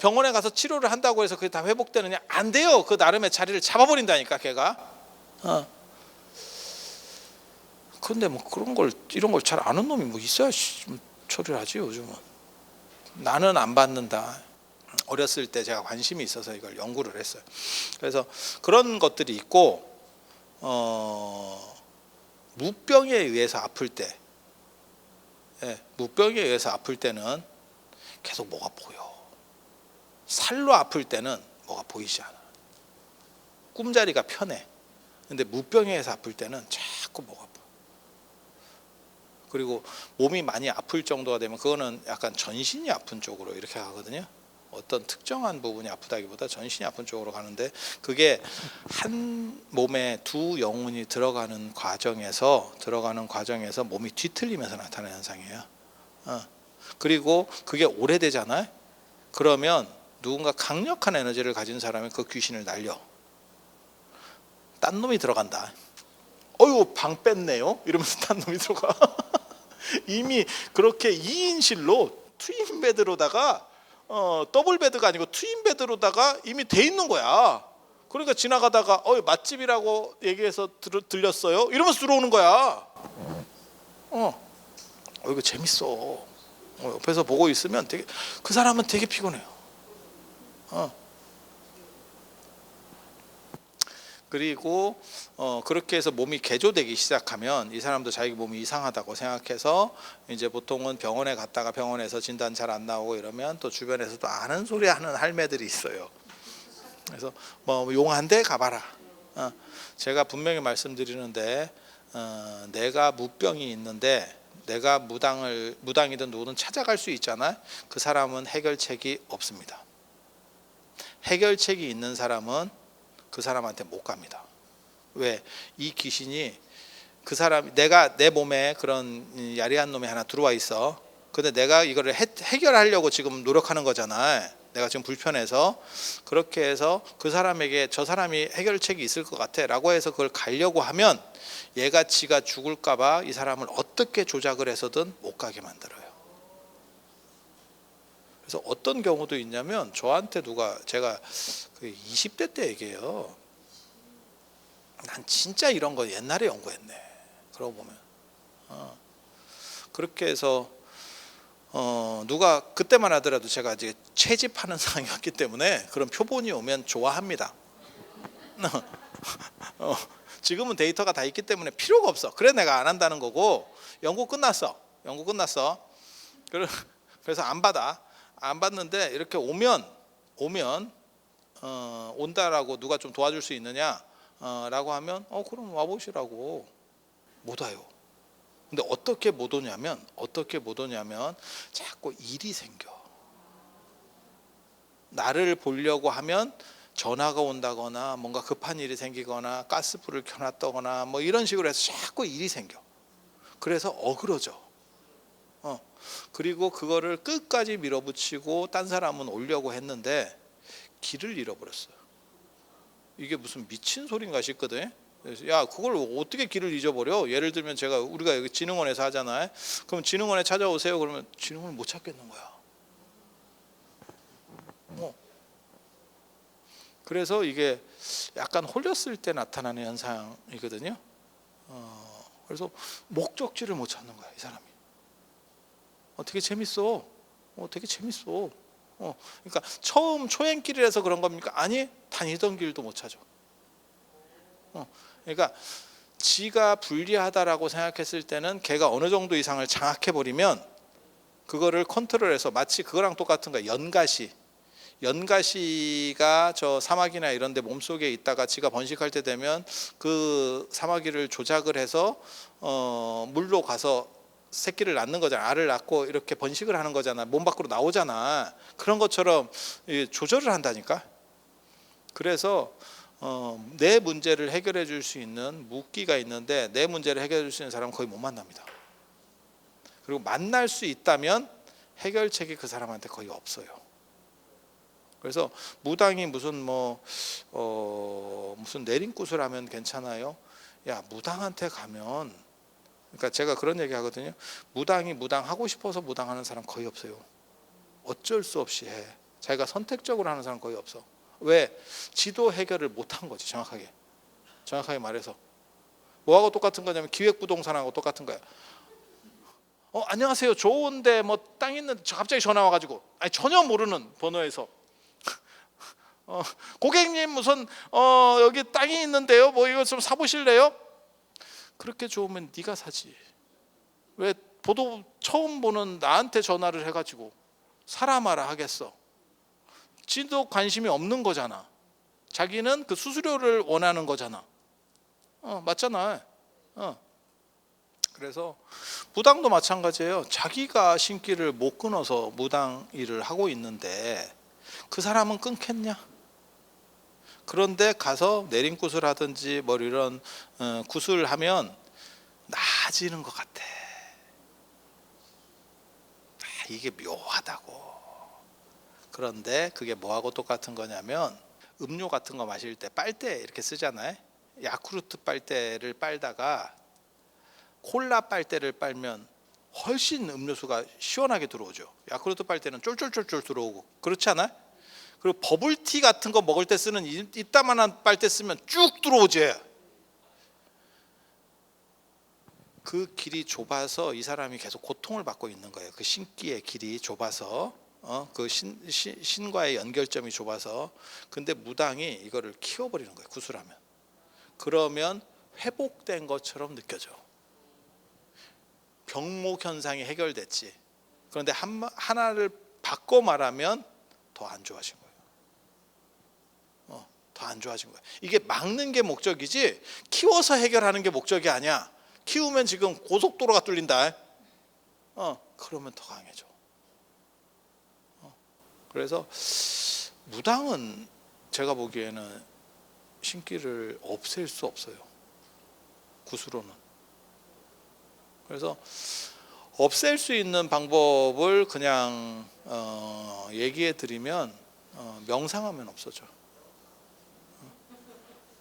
병원에 가서 치료를 한다고 해서 그게 다 회복되느냐? 안 돼요. 그 나름의 자리를 잡아버린다니까 걔가. 그런데 뭐 그런 걸 이런 걸 잘 아는 놈이 뭐 있어야 처리를 하지 요즘은. 나는 안 받는다. 어렸을 때 제가 관심이 있어서 이걸 연구를 했어요. 그래서 그런 것들이 있고 무병에 의해서 아플 때, 무병에 의해서 아플 때는 계속 뭐가 보여. 살로 아플 때는 뭐가 보이지 않아. 꿈자리가 편해. 근데 무병에 의해서 아플 때는 자꾸 뭐가 보여. 그리고 몸이 많이 아플 정도가 되면 그거는 약간 전신이 아픈 쪽으로 이렇게 가거든요. 어떤 특정한 부분이 아프다기보다 전신이 아픈 쪽으로 가는데 그게 한 몸에 두 영혼이 들어가는 과정에서 몸이 뒤틀리면서 나타나는 현상이에요. 그리고 그게 오래되잖아요. 그러면 누군가 강력한 에너지를 가진 사람이 그 귀신을 날려. 딴 놈이 들어간다. 어유 방 뺐네요. 이러면서 딴 놈이 들어가. 이미 그렇게 2인실로 트윈 베드로다가 더블 베드가 아니고 트윈 베드로다가 이미 돼 있는 거야. 그러니까 지나가다가 맛집이라고 얘기해서 들렸어요. 이러면서 들어오는 거야. 이거 재밌어. 옆에서 보고 있으면 그 사람은 되게 피곤해요. 그리고 그렇게 해서 몸이 개조되기 시작하면 이 사람도 자기 몸이 이상하다고 생각해서 이제 보통은 병원에 갔다가 병원에서 진단 잘 안 나오고 이러면 또 주변에서 또 아는 소리 하는 할매들이 있어요. 그래서 뭐 용한데 가봐라. 제가 분명히 말씀드리는데 내가 무병이 있는데 내가 무당이든 누구든 찾아갈 수 있잖아요. 그 사람은 해결책이 없습니다. 해결책이 있는 사람은 그 사람한테 못 갑니다. 왜? 이 귀신이 내가 내 몸에 그런 야리한 놈이 하나 들어와 있어. 근데 내가 이거를 해결하려고 지금 노력하는 거잖아. 내가 지금 불편해서. 그렇게 해서 그 사람에게 저 사람이 해결책이 있을 것 같아 라고 해서 그걸 가려고 하면 얘가 지가 죽을까 봐 이 사람을 어떻게 조작을 해서든 못 가게 만들어요. 그래서 어떤 경우도 있냐면 저한테 제가 20대 때 얘기해요. 난 진짜 이런 거 옛날에 연구했네. 그러고 보면 그렇게 해서 누가 그때만 하더라도 제가 이제 채집하는 상황이었기 때문에 그런 표본이 오면 좋아합니다. 지금은 데이터가 다 있기 때문에 필요가 없어. 그래 내가 안 한다는 거고 연구 끝났어. 그래서 안 받는데 이렇게 오면 온다라고 누가 좀 도와줄 수 있느냐 라고 하면 그럼 와보시라고. 못 와요. 근데 어떻게 못 오냐면 자꾸 일이 생겨. 나를 보려고 하면 전화가 온다거나 뭔가 급한 일이 생기거나 가스불을 켜놨다거나 뭐 이런 식으로 해서 자꾸 일이 생겨. 그래서 어그러져. 그리고 그거를 끝까지 밀어붙이고 딴 사람은 오려고 했는데 길을 잃어버렸어요. 이게 무슨 미친 소린가 싶거든. 그래서 야 그걸 어떻게 길을 잊어버려? 예를 들면 우리가 여기 진흥원에서 하잖아요. 그럼 진흥원에 찾아오세요. 그러면 진흥원을 못 찾겠는 거야. 그래서 이게 약간 홀렸을 때 나타나는 현상이거든요. 그래서 목적지를 못 찾는 거야 이 사람이. 되게 재밌어. 그러니까 처음 초행길이라서 그런 겁니까? 아니, 다니던 길도 못 찾아. 그러니까 지가 불리하다라고 생각했을 때는 걔가 어느 정도 이상을 장악해 버리면 그거를 컨트롤해서, 마치 그거랑 똑같은 거야. 연가시가 저 사마귀나 이런 데 몸속에 있다가 지가 번식할 때 되면 그 사마귀를 조작을 해서 물로 가서 새끼를 낳는 거잖아. 알을 낳고 이렇게 번식을 하는 거잖아. 몸 밖으로 나오잖아. 그런 것처럼 조절을 한다니까. 그래서 내 문제를 해결해 줄 수 있는 무기가 있는데, 내 문제를 해결해 줄 수 있는 사람은 거의 못 만납니다. 그리고 만날 수 있다면 해결책이 그 사람한테 거의 없어요. 그래서 무당이 무슨 무슨 내린굿을 하면 괜찮아요? 야, 무당한테 가면, 그러니까 제가 그런 얘기 하거든요. 무당이 무당하고 싶어서 무당하는 사람 거의 없어요. 어쩔 수 없이 해. 자기가 선택적으로 하는 사람 거의 없어. 왜? 지도 해결을 못한 거지. 정확하게 말해서. 뭐하고 똑같은 거냐면 기획부동산하고 똑같은 거야. 안녕하세요, 좋은데 뭐 땅 있는데 갑자기 전화 와가지고, 아니 전혀 모르는 번호에서 고객님 무슨 여기 땅이 있는데요, 뭐 이거 좀 사보실래요? 그렇게 좋으면 네가 사지. 왜 보도 처음 보는 나한테 전화를 해가지고 사람하라 하겠어? 지도 관심이 없는 거잖아. 자기는 그 수수료를 원하는 거잖아. 맞잖아. 그래서 무당도 마찬가지예요. 자기가 신기를 못 끊어서 무당 일을 하고 있는데 그 사람은 끊겠냐? 그런데 가서 내림굿을 하든지 뭐 이런 굿을 하면 나아지는 것 같아. 이게 묘하다고. 그런데 그게 뭐하고 똑같은 거냐면, 음료 같은 거 마실 때 빨대 이렇게 쓰잖아요. 야쿠르트 빨대를 빨다가 콜라 빨대를 빨면 훨씬 음료수가 시원하게 들어오죠. 야쿠르트 빨대는 쫄쫄쫄쫄 들어오고, 그렇지 않아요? 그리고 버블티 같은 거 먹을 때 쓰는 이따만한 빨대 쓰면 쭉 들어오지. 그 길이 좁아서 이 사람이 계속 고통을 받고 있는 거예요. 그 신기의 길이 좁아서, 그 신과의 연결점이 좁아서. 근데 무당이 이거를 키워버리는 거예요. 구슬하면. 그러면 회복된 것처럼 느껴져. 병목 현상이 해결됐지. 그런데 하나를 바꿔 말하면 더 안 좋아진 거예요. 더 안 좋아진 거예요. 이게 막는 게 목적이지 키워서 해결하는 게 목적이 아니야. 키우면 지금 고속도로가 뚫린다. 그러면 더 강해져. 그래서 무당은 제가 보기에는 신기를 없앨 수 없어요. 구수로는. 그래서 없앨 수 있는 방법을 그냥 얘기해 드리면, 명상하면 없어져.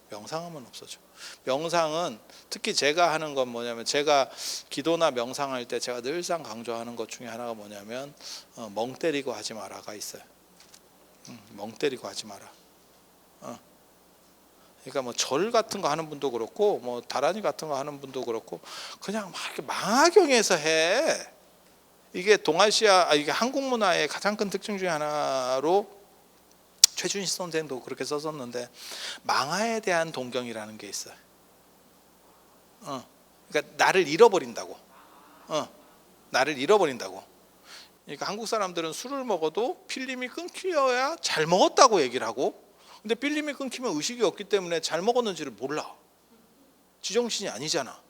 명상하면 없어져. 명상은 특히 제가 하는 건 뭐냐면, 제가 기도나 명상할 때 제가 늘상 강조하는 것 중에 하나가 뭐냐면, 멍 때리고 하지 마라가 있어요. 멍 때리고 하지 마라. 그러니까 뭐 절 같은 거 하는 분도 그렇고, 뭐 다라니 같은 거 하는 분도 그렇고, 그냥 막 이렇게 망하경에서 해. 이게 이게 한국 문화의 가장 큰 특징 중에 하나로 최준식 선생도 그렇게 썼었는데, 망아에 대한 동경이라는 게 있어요. 그러니까 나를 잃어버린다고. 나를 잃어버린다고. 그러니까 한국 사람들은 술을 먹어도 필름이 끊겨야 잘 먹었다고 얘기를 하고, 근데 필름이 끊기면 의식이 없기 때문에 잘 먹었는지를 몰라. 지정신이 아니잖아.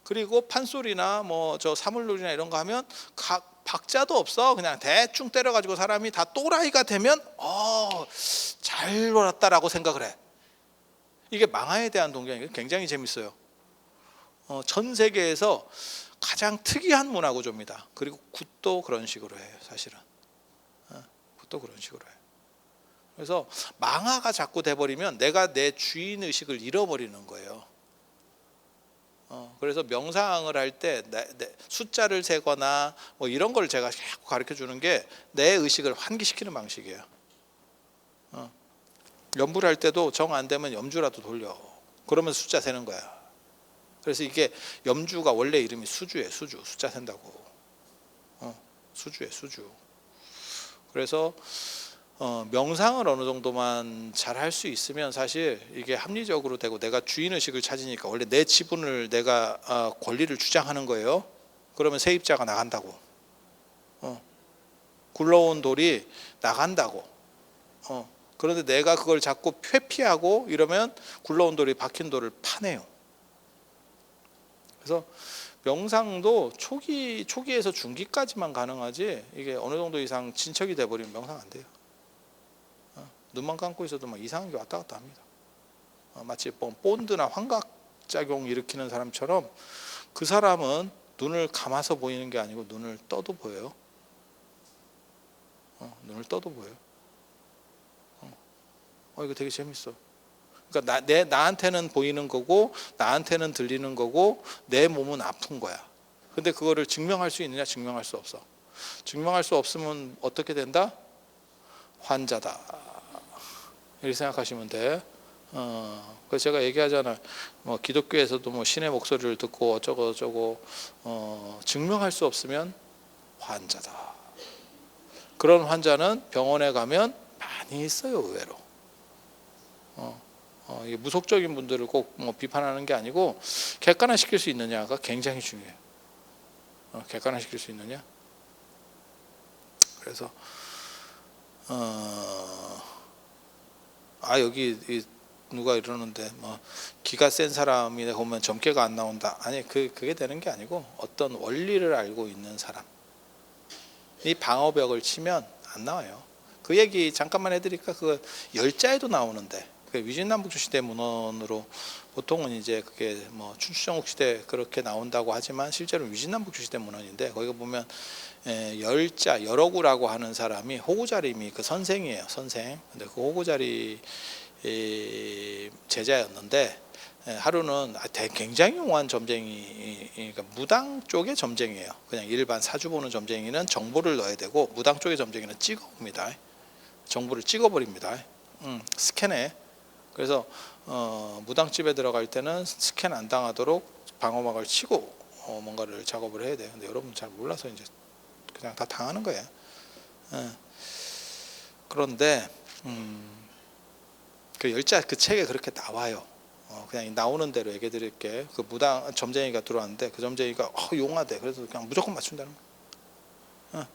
그리고 판소리나 뭐 저 사물놀이나 이런 거 하면 박자도 없어. 그냥 대충 때려가지고 사람이 다 또라이가 되면 잘 놀았다라고 생각을 해. 이게 망아에 대한 동경이 굉장히 재밌어요. 전 세계에서 가장 특이한 문화 구조입니다. 그리고 굿도 그런 식으로 해요. 사실은 굿도 그런 식으로 해요. 그래서 망아가 자꾸 돼버리면 내가 내 주인 의식을 잃어버리는 거예요. 그래서 명상을 할 때 숫자를 세거나 뭐 이런 걸 제가 자꾸 가르쳐 주는 게 내 의식을 환기시키는 방식이에요. 염불 할 때도 정 안 되면 염주라도 돌려. 그러면 숫자 세는 거야. 그래서 이게 염주가 원래 이름이 수주예요. 수주. 숫자 센다고. 수주예요. 수주. 그래서 명상을 어느 정도만 잘 할 수 있으면 사실 이게 합리적으로 되고, 내가 주인의식을 찾으니까 원래 내 지분을 내가 권리를 주장하는 거예요. 그러면 세입자가 나간다고. 굴러온 돌이 나간다고. 그런데 내가 그걸 자꾸 회피하고 이러면 굴러온 돌이 박힌 돌을 파내요. 그래서 명상도 초기에서 중기까지만 가능하지, 이게 어느 정도 이상 진척이 돼버리면 명상 안 돼요. 눈만 감고 있어도 막 이상한 게 왔다 갔다 합니다. 마치 본드나 환각작용 일으키는 사람처럼, 그 사람은 눈을 감아서 보이는 게 아니고 눈을 떠도 보여요. 눈을 떠도 보여요. 이거 되게 재밌어. 그러니까 나한테는 보이는 거고, 나한테는 들리는 거고, 내 몸은 아픈 거야. 근데 그거를 증명할 수 있느냐? 증명할 수 없어. 증명할 수 없으면 어떻게 된다? 환자다, 이렇게 생각하시면 돼. 그래서 제가 얘기하잖아요. 기독교에서도 신의 목소리를 듣고 어쩌고 저쩌고, 증명할 수 없으면 환자다. 그런 환자는 병원에 가면 많이 있어요, 의외로. 이게 무속적인 분들을 꼭 비판하는 게 아니고, 객관화시킬 수 있느냐가 굉장히 중요해요. 객관화시킬 수 있느냐. 그래서 여기 누가 이러는데 기가 센 사람이 보면 점괘가 안 나온다. 아니, 그게 되는 게 아니고, 어떤 원리를 알고 있는 사람, 이 방어벽을 치면 안 나와요. 그 얘기 잠깐만 해드릴까? 그 열자에도 나오는데, 그 위진남북조 시대 문헌으로 보통은 이제 그게 춘추전국 시대 그렇게 나온다고 하지만, 실제로 위진남북조 시대 문헌인데, 거기 보면 열자 여러구라고 하는 사람이 호구자림이 그 선생이에요, 선생. 근데 그 호구자리 제자였는데, 하루는 굉장히 용한 점쟁이, 그러니까 무당 쪽의 점쟁이에요. 그냥 일반 사주 보는 점쟁이는 정보를 넣어야 되고, 무당 쪽의 점쟁이는 찍어옵니다. 정보를 찍어버립니다. 스캔해. 그래서 무당집에 들어갈 때는 스캔 안 당하도록 방어막을 치고 뭔가를 작업을 해야 돼요. 근데 여러분 잘 몰라서 이제 그냥 다 당하는 거예요. 그런데 그 열자 그 책에 그렇게 나와요. 그냥 나오는 대로 얘기 드릴게. 그 무당 점쟁이가 들어왔는데, 그 점쟁이가 용하대. 그래서 그냥 무조건 맞춘다는 거야.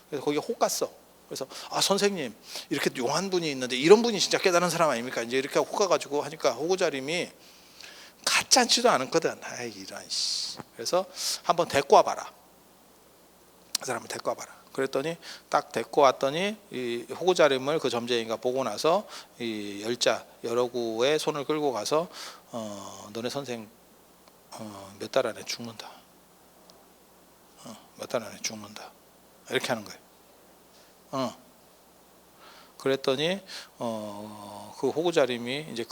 그래서 거기에 혹 갔어. 그래서 선생님, 이렇게 용한 분이 있는데 이런 분이 진짜 깨달은 사람 아닙니까? 이제 이렇게 혹 가가지고 하니까, 호구자림이 가짜지도 않거든. 이런 씨. 그래서 한번 데리고 와봐라. 그 사람을 데리고 와봐라. 그랬더니 딱 데리고 왔더니, 이 호구자림을 그 점쟁이가 보고 나서 이 열자 여러구의 손을 끌고 가서 너네 선생 몇 달 안에 죽는다. 몇 달 안에 죽는다. 이렇게 하는 거예요. 그랬더니 그 호구자림이 이제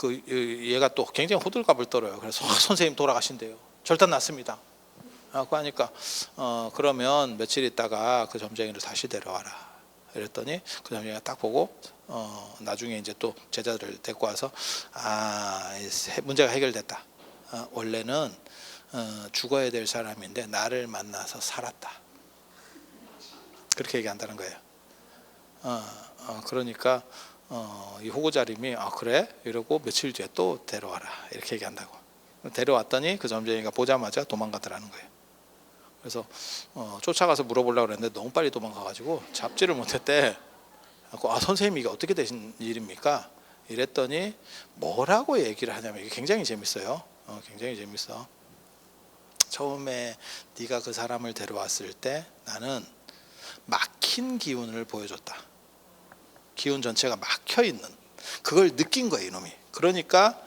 얘가 또 굉장히 호들갑을 떨어요. 그래서 선생님 돌아가신대요. 절단 났습니다. 그 하니까 그러면 며칠 있다가 그 점쟁이를 다시 데려와라. 이랬더니 그 점쟁이가 딱 보고 나중에 이제 또 제자들을 데리고 와서, 문제가 해결됐다. 원래는 죽어야 될 사람인데 나를 만나서 살았다. 그렇게 얘기한다는 거예요. 그러니까 이 호구자림이 그래? 이러고 며칠 뒤에 또 데려와라. 이렇게 얘기한다고. 데려왔더니 그 점쟁이가 보자마자 도망가더라는 거예요. 그래서 쫓아가서 물어보려고 그랬는데 너무 빨리 도망가가지고 잡지를 못했대. 선생님, 이게 어떻게 되신 일입니까? 이랬더니 뭐라고 얘기를 하냐면, 이게 굉장히 재밌어요. 굉장히 재밌어. 처음에 네가 그 사람을 데려왔을 때 나는 막힌 기운을 보여줬다. 기운 전체가 막혀 있는, 그걸 느낀 거예요, 이놈이. 그러니까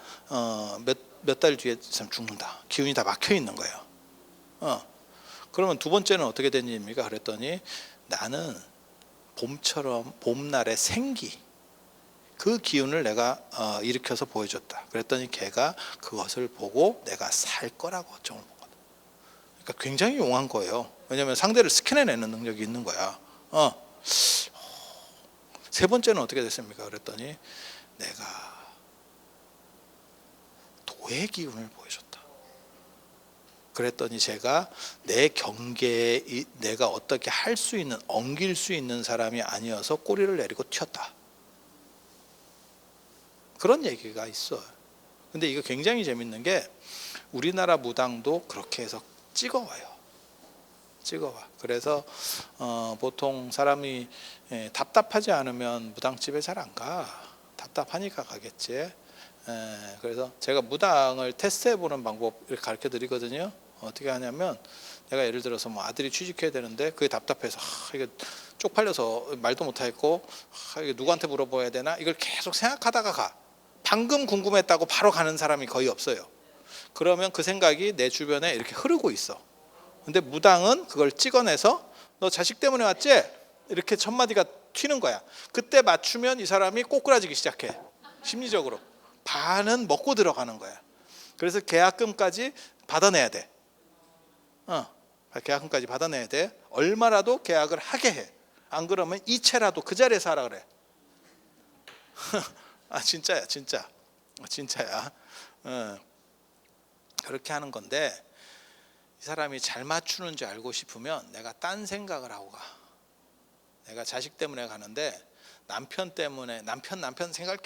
몇 달 뒤에 죽는다. 기운이 다 막혀 있는 거예요. 그러면 두 번째는 어떻게 된 일입니까? 그랬더니 나는 봄처럼 봄날의 생기, 그 기운을 내가 일으켜서 보여줬다. 그랬더니 걔가 그것을 보고 내가 살 거라고 정을 보거든. 그러니까 굉장히 용한 거예요. 왜냐하면 상대를 스캔해내는 능력이 있는 거야. 세 번째는 어떻게 됐습니까? 그랬더니 내가 도의 기운을 보여줬다. 그랬더니 제가 내 경계에 내가 어떻게 할 수 있는, 엉길 수 있는 사람이 아니어서 꼬리를 내리고 튀었다. 그런 얘기가 있어요. 근데 이거 굉장히 재밌는 게 우리나라 무당도 그렇게 해서 찍어와요. 찍어와. 그래서 보통 사람이 답답하지 않으면 무당집에 잘 안 가. 답답하니까 가겠지. 그래서 제가 무당을 테스트해보는 방법 이렇게 가르쳐 드리거든요. 어떻게 하냐면 내가 예를 들어서 뭐 아들이 취직해야 되는데 그게 답답해서 이게 쪽팔려서 말도 못하겠고 이게 누구한테 물어봐야 되나 이걸 계속 생각하다가 가. 방금 궁금했다고 바로 가는 사람이 거의 없어요. 그러면 그 생각이 내 주변에 이렇게 흐르고 있어. 근데 무당은 그걸 찍어내서 너 자식 때문에 왔지? 이렇게 첫 마디가 튀는 거야. 그때 맞추면 이 사람이 꼬꾸라지기 시작해. 심리적으로 반은 먹고 들어가는 거야. 그래서 계약금까지 받아내야 돼. 계약금까지 받아내야 돼. 얼마라도 계약을 하게 해. 안 그러면 이체라도 그 자리에서 하라 그래. 아 진짜야, 진짜. 진짜야. 그렇게 하는 건데 이 사람이 잘 맞추는 줄 알고 싶으면 내가 딴 생각을 하고 가. 내가 자식 때문에 가는데 남편 때문에 남편 생각을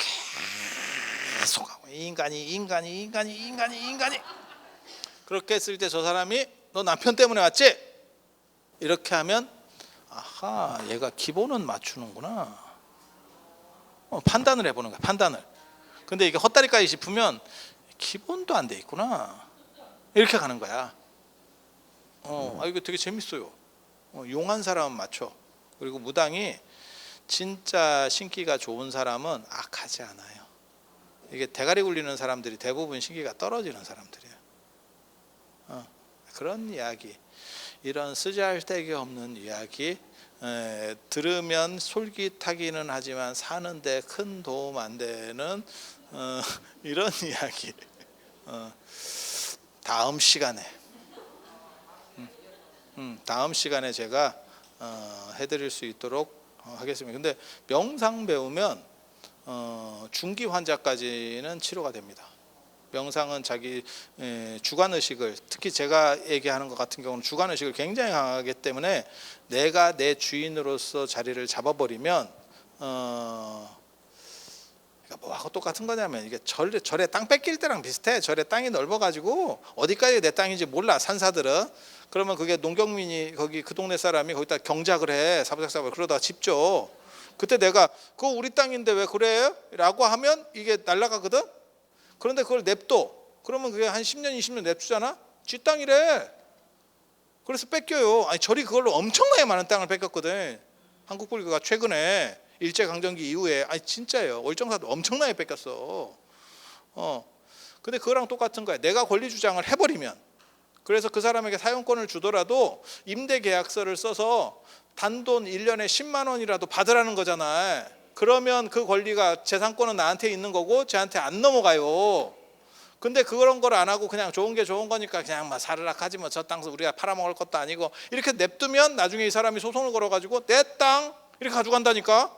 계속 하고 인간이 그렇게 했을 때 저 사람이 너 남편 때문에 왔지? 이렇게 하면 아하, 얘가 기본은 맞추는구나. 판단을 해보는 거야. 판단을. 근데 이게 헛다리까지 싶으면 기본도 안 돼 있구나. 이렇게 가는 거야. 이거 되게 재밌어요. 용한 사람은 맞춰. 그리고 무당이 진짜 신기가 좋은 사람은 악하지 않아요. 이게 대가리 굴리는 사람들이 대부분 신기가 떨어지는 사람들이에요. 그런 이야기, 이런 쓰잘데기 없는 이야기 들으면 솔깃하기는 하지만 사는데 큰 도움 안 되는 이런 이야기 다음 시간에 제가 해드릴 수 있도록 하겠습니다. 근데 명상 배우면 중기 환자까지는 치료가 됩니다. 명상은 자기 주관의식을, 특히 제가 얘기하는 것 같은 경우는 주관의식을 굉장히 강하기 때문에 내가 내 주인으로서 자리를 잡아버리면 뭐하고 똑같은 거냐면 이게 절에 땅 뺏길 때랑 비슷해. 절에 땅이 넓어가지고 어디까지 내 땅인지 몰라, 산사들은. 그러면 그게 농경민이 거기 그 동네 사람이 거기다 경작을 해, 사부작사부. 그러다가 집 줘. 그때 내가 그거 우리 땅인데 왜 그래? 라고 하면 이게 날아가거든. 그런데 그걸 냅둬. 그러면 그게 한 10년 20년 냅두잖아. 지 땅이래. 그래서 뺏겨요. 아니 절이 그걸로 엄청나게 많은 땅을 뺏겼거든. 한국불교가 최근에 일제강점기 이후에, 아니 진짜예요, 월정사도 엄청나게 뺏겼어. 근데 그거랑 똑같은 거야. 내가 권리 주장을 해버리면, 그래서 그 사람에게 사용권을 주더라도 임대계약서를 써서 단돈 1년에 10만 원이라도 받으라는 거잖아. 그러면 그 권리가, 재산권은 나한테 있는 거고 쟤한테 안 넘어가요. 근데 그런 걸 안 하고 그냥 좋은 게 좋은 거니까 그냥 막 사르락 하지 뭐, 저 땅 우리가 팔아먹을 것도 아니고 이렇게 냅두면 나중에 이 사람이 소송을 걸어가지고 내 땅 이렇게 가져간다니까.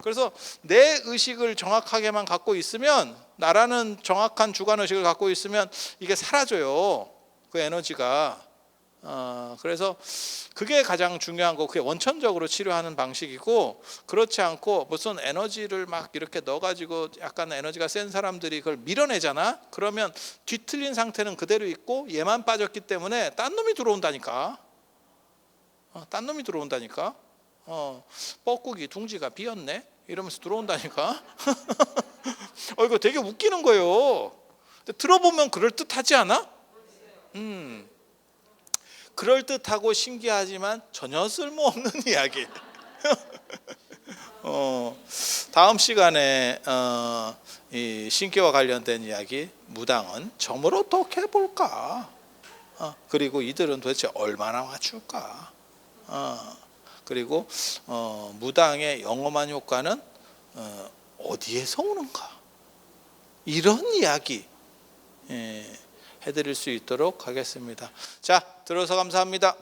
그래서 내 의식을 정확하게만 갖고 있으면, 나라는 정확한 주관의식을 갖고 있으면 이게 사라져요, 그 에너지가. 그래서 그게 가장 중요한 거, 그게 원천적으로 치료하는 방식이고, 그렇지 않고 무슨 에너지를 막 이렇게 넣어가지고 약간 에너지가 센 사람들이 그걸 밀어내잖아. 그러면 뒤틀린 상태는 그대로 있고 얘만 빠졌기 때문에 딴 놈이 들어온다니까. 뻐꾸기 둥지가 비었네 이러면서 들어온다니까. 이거 되게 웃기는 거예요. 근데 들어보면 그럴듯하지 않아? 그럴듯하고 신기하지만 전혀 쓸모없는 이야기. 다음 시간에 이 신기와 관련된 이야기, 무당은 점을 어떻게 볼까? 그리고 이들은 도대체 얼마나 맞출까? 그리고 무당의 영험한 효과는 어디에서 오는가? 이런 이야기 해드릴 수 있도록 하겠습니다. 자, 들어서 감사합니다.